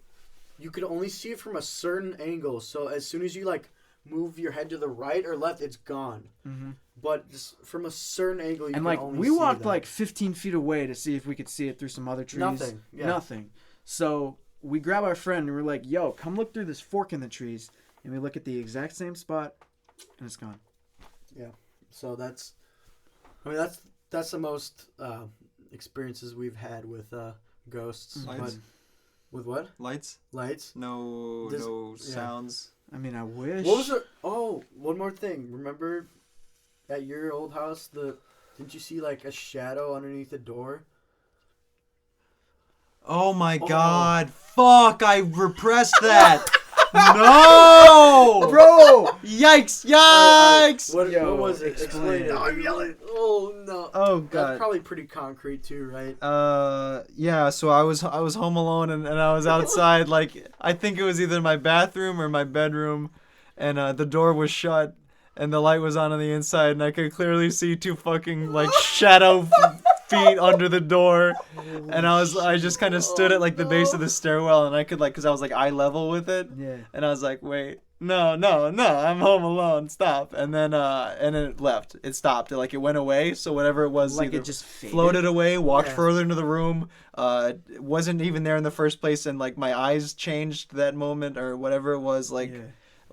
you could only see it from a certain angle. So as soon as you like move your head to the right or left, it's gone. Mm-hmm. But just from a certain angle, you And can like only we see walked that. like 15 feet away to see if we could see it through some other trees. Nothing. Yeah. Nothing. So we grab our friend and we're like, yo, come look through this fork in the trees. And we look at the exact same spot and it's gone. So that's the most experiences we've had with ghosts. Lights? But with what? Lights? Lights? No Yeah. sounds. I mean, I wish. What was it? Oh, one more thing. Remember at your old house, didn't you see like a shadow underneath the door? Oh my Oh. god. Fuck, I repressed that. No! Bro! Yikes, Alright, yikes! what Yo, was it? explain it. it. No, I'm yelling. Oh no. Oh That's god. probably pretty concrete too, right? Yeah, so I was home alone and I was outside, like I think it was either my bathroom or my bedroom, and the door was shut and the light was on the inside and I could clearly see two fucking like shadow feet under the door, and I just kind of stood at like the base of the stairwell and I could like, cause I was like eye level with it, Yeah. and I was like, wait, no, I'm home alone, stop, and then it left, it stopped, it went away, so whatever it was, Like either it just faded. floated away, walked Yeah. further into the room, it wasn't even there in the first place, and like my eyes changed that moment or whatever it was, like Yeah.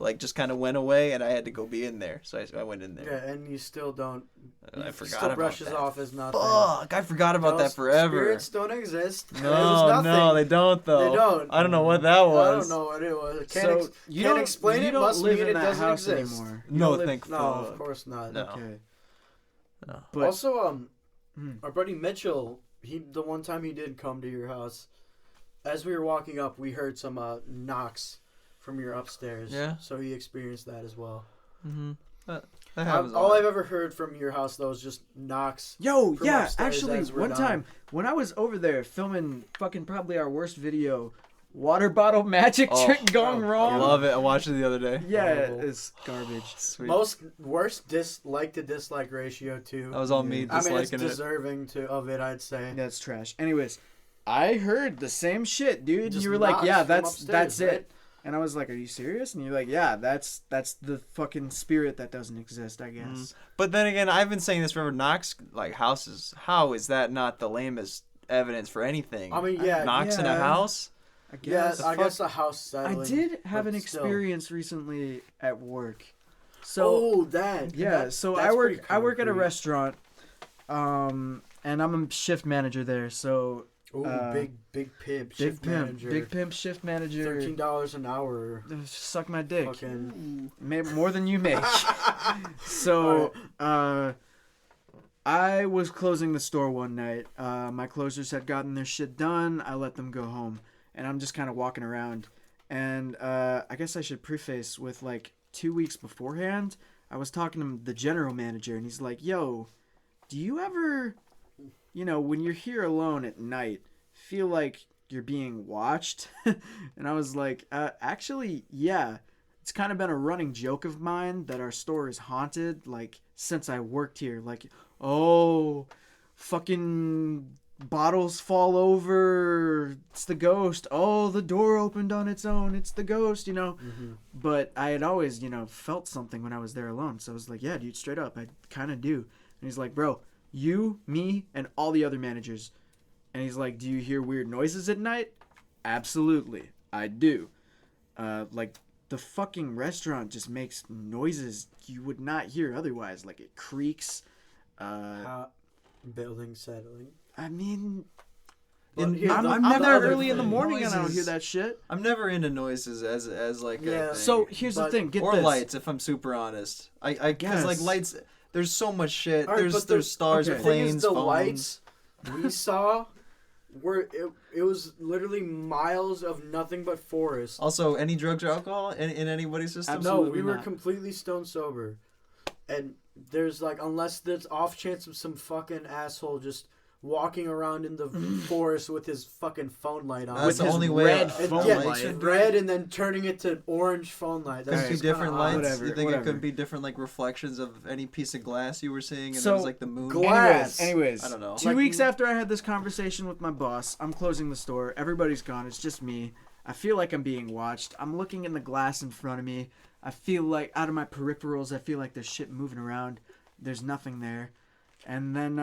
like just kind of went away, and I had to go be in there, so I went in there. Yeah, and you still don't. And I it forgot still about brushes that. off as nothing. Fuck, I forgot about that Ghost forever. Spirits don't exist. It was No, nothing. no, they don't though. They don't. I don't know what that was. I don't know what it was. So you can't don't explain you it. don't Must live mean in it that doesn't house exist. anymore. You No, don't live- thank No, fuck. of course not. No. Okay. No. But Also, Hmm. our buddy Mitchell, the one time he did come to your house, as we were walking up, we heard some knocks from your upstairs. Yeah. So he experienced that as well. Mm-hmm. That happens. All I've ever heard from your house though is just knocks. Yo, from yeah, upstairs actually, as we're one done. time when I was over there filming fucking probably our worst video, water bottle magic Oh, trick gone oh, wrong. I love it. I watched it the other day. Yeah, Horrible. it's garbage. Sweet. Worst dislike to dislike ratio too. That was all me I mean, it's disliking it. deserving of it, I'd say. That's trash. Anyways, I heard the same shit, dude. Just You were like, knocks yeah, from that's upstairs, right? it. And I was like, are you serious? And you're like, yeah, that's the fucking spirit that doesn't exist, I guess. But then again, I've been saying this forever. Knocks, like houses. How is that not the lamest evidence for anything? I mean, yeah, knocks in a yeah. house. I yeah. guess. I guess a house I settling. did have but an still. experience recently at work. So Oh, that. yeah, so that's I pretty work at a concrete. restaurant, and I'm a shift manager there. So Ooh, big pimp. big Shift pimp, manager. big pimp, shift manager. $13 an hour. Suck my dick. Fucking. More than you make. So, I was closing the store one night. My closers had gotten their shit done. I let them go home, and I'm just kind of walking around. And I guess I should preface with like 2 weeks beforehand, I was talking to the general manager, and he's like, "Yo, do you ever, when you're here alone at night, feel like you're being watched?" And I was like, actually, yeah. It's kind of been a running joke of mine that our store is haunted, like, since I worked here. Like, oh, fucking bottles fall over, it's the ghost. Oh, the door opened on its own, it's the ghost, Mm-hmm. But I had always, felt something when I was there alone. So I was like, yeah, dude, straight up, I kind of do. And he's like, bro, you, me, and all the other managers. And he's like, do you hear weird noises at night? Absolutely, I do. Like, the fucking restaurant just makes noises you would not hear otherwise. Like, it creaks. Building settling. I mean, But here, I'm the there other early in the thing- morning and I don't noises- hear that shit. I'm never into noises as like Yeah. a thing. So here's the But- thing. Get or this. lights, if I'm super honest. I guess like Guess. lights. There's so much shit. All right, but There's stars, okay. The thing is, planes, the phones. lights we saw were it was literally miles of nothing but forest. Also, any drugs or alcohol in anybody's system? No, Absolutely we were not. completely stone sober, and there's like unless there's off chance of some fucking asshole just walking around in the forest with his fucking phone light on. That's With the his only way. red And, phone yeah, light. it's red and then turning it to orange phone light. That's Could be just kinda different odd. lights. Whatever, You think whatever. it could be different like reflections of any piece of glass you were seeing, and So, it was like the moon. Glass. Anyways, I don't know. 2 Like- weeks after I had this conversation with my boss, I'm closing the store. Everybody's gone. It's just me. I feel like I'm being watched. I'm looking in the glass in front of me. I feel like out of my peripherals, I feel like there's shit moving around. There's nothing there. And then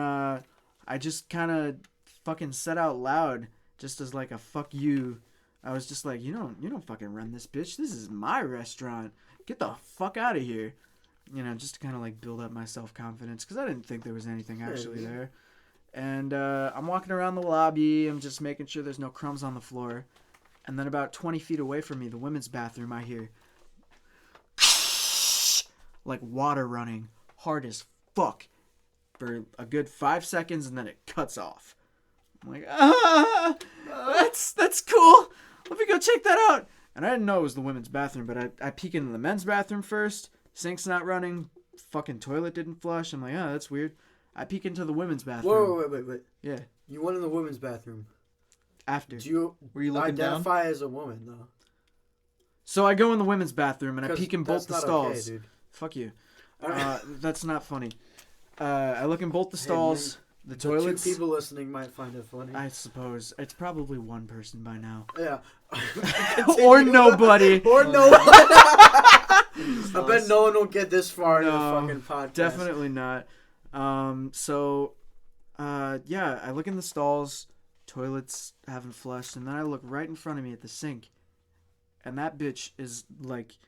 I just kind of fucking said out loud, just as like a fuck you. I was just like, you don't fucking run this, bitch. This is my restaurant. Get the fuck out of here. You know, just to kind of like build up my self-confidence, because I didn't think there was anything actually there. And I'm walking around the lobby. I'm just making sure there's no crumbs on the floor. And then about 20 feet away from me, the women's bathroom, I hear like water running hard as fuck for a good 5 seconds, and then it cuts off. I'm like, that's cool. Let me go check that out. And I didn't know it was the women's bathroom, but I peek into the men's bathroom first. Sink's not running. Fucking toilet didn't flush. I'm like, oh, that's weird. I peek into the women's bathroom. Whoa, wait. Yeah. You went in the women's bathroom. After. Do you Were you looking down? identify as a woman though? So I go in the women's bathroom and I 'Cause peek in both that's the not okay, stalls. dude. Fuck you. Alright. That's not funny. I look in both the Hey, stalls. The The toilets. 2 people listening might find it funny. I suppose it's probably one person by now, Yeah. or nobody. Or no one. I bet no one will get this far in the No, fucking podcast. Definitely not. Yeah, I look in the stalls. Toilets haven't flushed, and then I look right in front of me at the sink, and that bitch is like,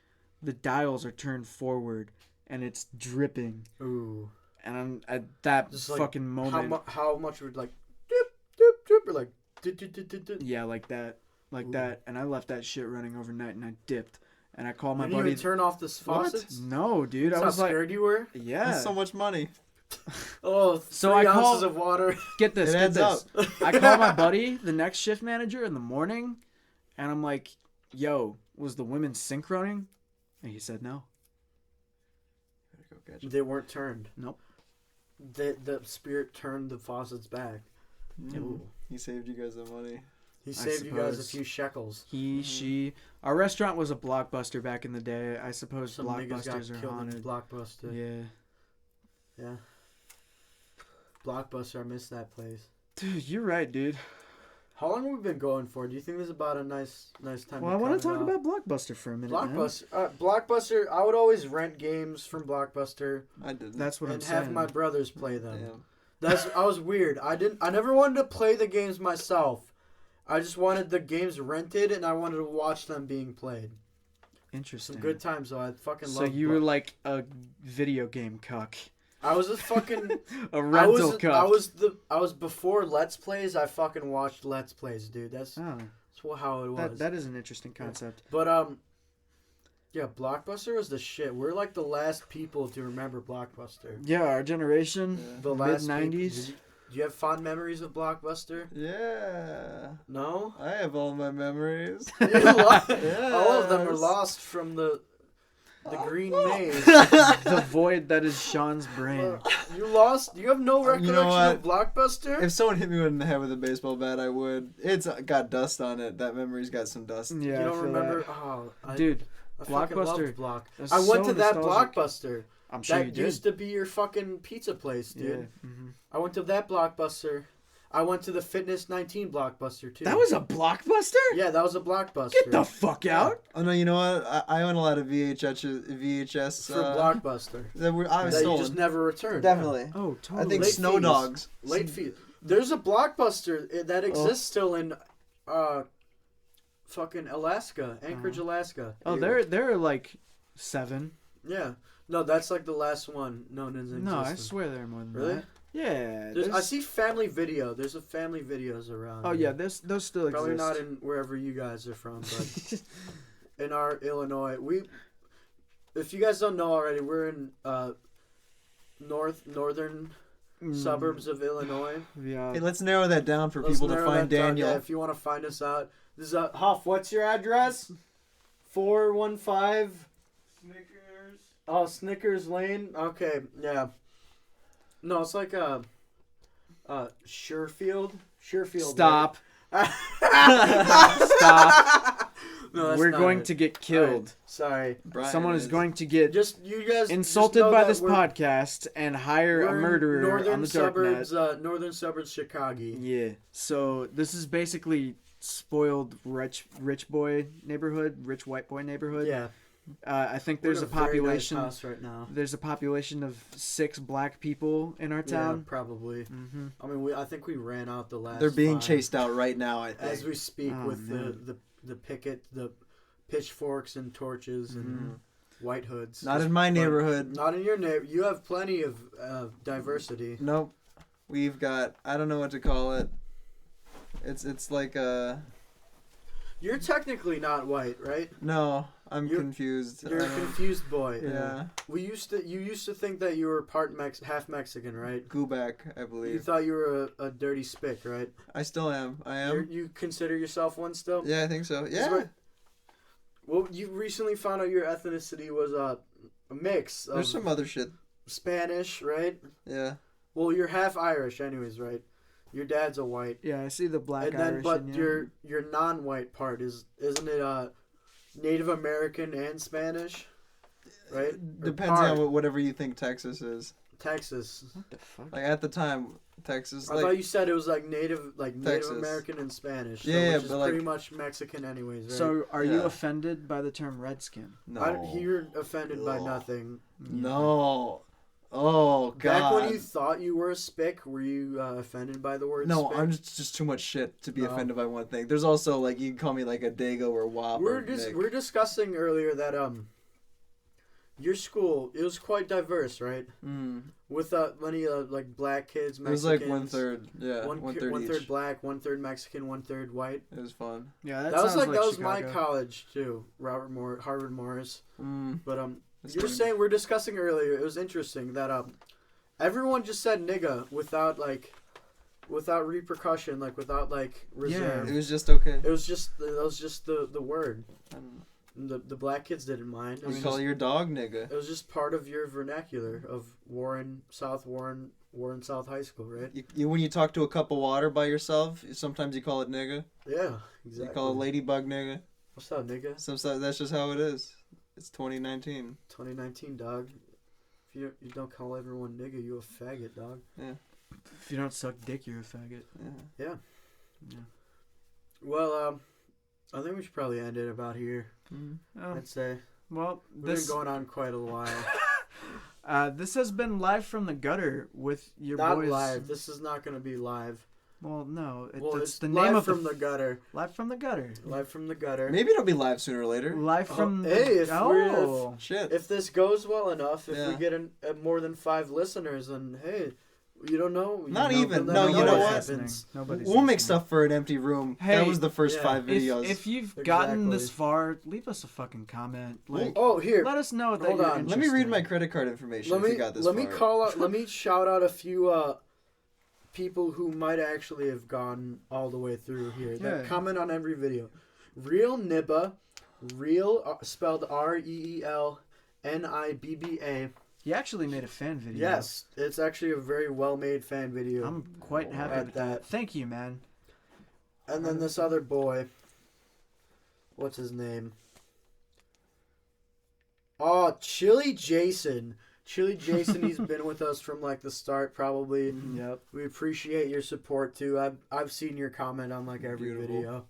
the dials are turned forward, and it's dripping. Ooh. And I'm at that Just like, fucking moment. How much would like dip dip dip or like dip dip dip dip dip? Yeah, like that, Ooh. that, and I left that shit running overnight, and I dipped, and I called my Didn't you buddy. even turn off the faucets? No, dude, That's I was how like, scared you were? yeah. That's so much money. Oh, So 3 I call- ounces of water. Get this, It get adds this. up. I call my buddy, the next shift manager, in the morning, and I'm like, "Yo, was the women's sink running?" And he said no. They weren't turned. Nope. The spirit turned the faucets back. Ooh. He saved you guys the money. He saved you guys a suppose. few shekels. He, she, our restaurant was a Blockbuster back in the day. I suppose Some niggas got Blockbusters are killed in haunted. Blockbuster. Yeah, Yeah. Blockbuster, I miss that place. dude, you're right, dude. How long have we been going for? Do you think this is about a nice time? Well, I want to talk cut it off? about Blockbuster for a minute. Man. Blockbuster. Blockbuster. I would always rent games from Blockbuster I didn't. That's what and I'm have saying. my brothers play them. Damn. I was weird. I never wanted to play the games myself. I just wanted the games rented and I wanted to watch them being played. Interesting. Some good times though. I fucking So loved you were like a video game cuck, I was a fucking a rental cuck. I was before Let's Plays. I fucking watched Let's Plays, dude. That's Oh, how it was. that is an interesting concept. But yeah, Blockbuster was the shit. We're like the last people to remember Blockbuster. Yeah, our generation, The mid last '90s. people. Do you have fond memories of Blockbuster? Yeah. No. I have all my memories. You lost- Yes. All of them are lost from the green maze. The void that is Sean's brain. You lost. You have no recollection of Blockbuster. If someone hit me in the head with a baseball bat, I would. It's got dust on it. That memory's got some dust. Yeah, you I don't feel remember? that. Oh, Dude, I fucking loved Blockbuster. Block. That's I went so to that nostalgic. Blockbuster. I'm sure you That did. used to be your fucking pizza place, dude. Yeah. Mhm. I went to that Blockbuster. I went to the Fitness 19 Blockbuster too. That was a Blockbuster? Yeah, that was a Blockbuster. Get the fuck out! Oh no, you know what? I own a lot of VHS. For Blockbuster. That I was That you stolen. just never returned. Definitely. Oh, I totally. think Late Snow fees. Dogs. Late fee. There's a Blockbuster that exists still in fucking Alaska, Anchorage, Alaska. Oh, there are like 7. Yeah. No, that's like the last one known as existence. No, I swear there are more than Really? that. Yeah. I see Family Video. There's a Family Videos around. Oh here. yeah, those still Probably exist. not in wherever you guys are from, but in our Illinois, if you guys don't know already, we're in northern suburbs of Illinois. Yeah. Hey, let's narrow that down for Let's people to narrow find that down. Daniel. Yeah, if you want to find us out, this is Huff. What's your address? 415. Snickers. Oh, Snickers Lane. Okay, yeah. No, it's like Sherfield. Stop. Right? Stop. No, that's We're not going it. to get All killed. right, sorry. Brian Someone is going to get Just you guys insulted just know by that this we're- podcast and hire a we're in murderer northern on the suburbs, darknet. northern suburbs, Chicago. Yeah. So this is basically spoiled rich boy neighborhood, rich white boy neighborhood. Yeah. I think We're there's in a very nice population. house right now. There's a population of 6 black people in our Yeah, town. probably. Mm-hmm. I mean, I think we ran out the last. They're being 5 chased out right now, I think. as we speak Oh, with man. the picket, the pitchforks and torches and white hoods. Not in my But neighborhood. Not in your neighborhood. You have plenty of diversity. Nope. We've got, I don't know what to call it. It's like a... You're technically not white, right? No, I'm You're- confused. You're I a don't- confused boy. Yeah. You used to think that you were half Mexican, right? Gubek, I You believe. thought you were a dirty spick, right? I still am. I am. You consider yourself one still? Yeah, I think so. Is Yeah. what- Well, you recently found out your ethnicity was a mix of There's some other shit. Spanish, right? Yeah. Well, you're half Irish, anyways, right? Your dad's a white, Yeah, I see the black and then Irish. but in you. your non-white part isn't it Native American and Spanish, right? Or Depends part. on whatever you think Texas is. Texas. What the fuck? Like at the time, Texas. I Like thought you said it was like Native Texas. American and Spanish. Yeah, which is but like- pretty much Mexican, anyways, right? So, are you Yeah. offended by the term redskin? no. You're offended by Ugh. nothing. No. Oh God. Back when you thought you were a spick, were you offended by the word No, spick? I'm just too much shit to be No. offended by one thing. There's also like you can call me like a Dago or Wop. or Nick. We're discussing earlier that your school, it was quite diverse, right? With many like black kids, It was Mexicans. like 1/3. Yeah, One 1/3 third each. black, 1/3 Mexican, 1/3 white. It was fun. Yeah, That was sounds that was my Chicago. college too, Harvard Morris. But That's you were funny. saying we're discussing earlier. It was interesting that everyone just said nigga without repercussion, like without like reserve. It was just okay. It was just the word. Um, The black kids didn't mind. It You was, call just, your dog nigga. it was just part of your vernacular of Warren South High School, right? You when you talk to a cup of water by yourself, sometimes you call it nigga. Yeah, exactly. You call a ladybug nigga. What's up, nigga? Sometimes that's just how it is. It's 2019. 2019, dog. If you don't call everyone nigga, you a faggot, dog. If you don't suck dick, you're a faggot. Yeah. Well, I think we should probably end it about here. Oh, I'd say well, we've this been going on quite a while. this has been live from the gutter with your Not boys. live. This is not going to be live. Well, no, Well, that's it's the live name of from the the gutter. live from the gutter. Live from the gutter. Maybe it'll be live sooner or later. Live from the hey, if oh. Shit. If this goes well enough, if we Yeah. get more than 5 listeners, then hey, you don't know. Not know, even. then No, nobody's you know what? happens. Nobody's We'll make listening. stuff for an empty room. Hey, that was the first yeah. 5 videos. If you've gotten this Exactly. far, leave us a fucking comment. Like, Oh, here. let us know that Hold you're on. Let me read interested. my credit card information Let if me you got this let me far. call out. Let me shout out a few people who might actually have gone all the way through here. That Yeah. comment on every video. Real Nibba, real spelled ReelNibba. He actually made a fan video. Yes, it's actually a very well made fan video. I'm quite happy At with that. that. Thank you, man. And then this other boy. What's his name? Oh, Chili Jason. Chili Jason, he's been with us from like the start probably. Yep. We appreciate your support too. I've seen your comment on like every Beautiful. video.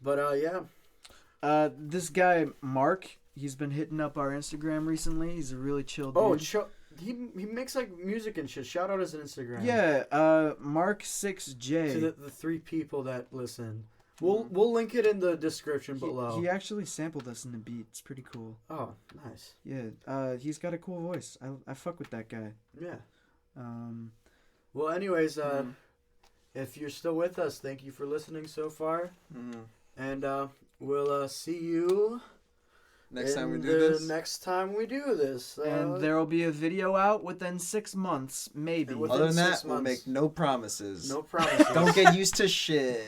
But yeah. This guy Mark, he's been hitting up our Instagram recently. He's a really chill dude. Oh, he makes like music and shit. Shout out his Instagram. Yeah, Mark6J. To the 3 people that listen. We'll link it in the description below. He actually sampled us in the beat. It's pretty cool. Oh, nice. Yeah, he's got a cool voice. I fuck with that guy. Yeah. Um, Well, anyways, if you're still with us, thank you for listening so far. And we'll see you Next time we in do the this. next time we do this. and there will be a video out within 6 months, maybe. And within Other than 6 that, we'll months. make no promises. No promises. Don't get used to shit.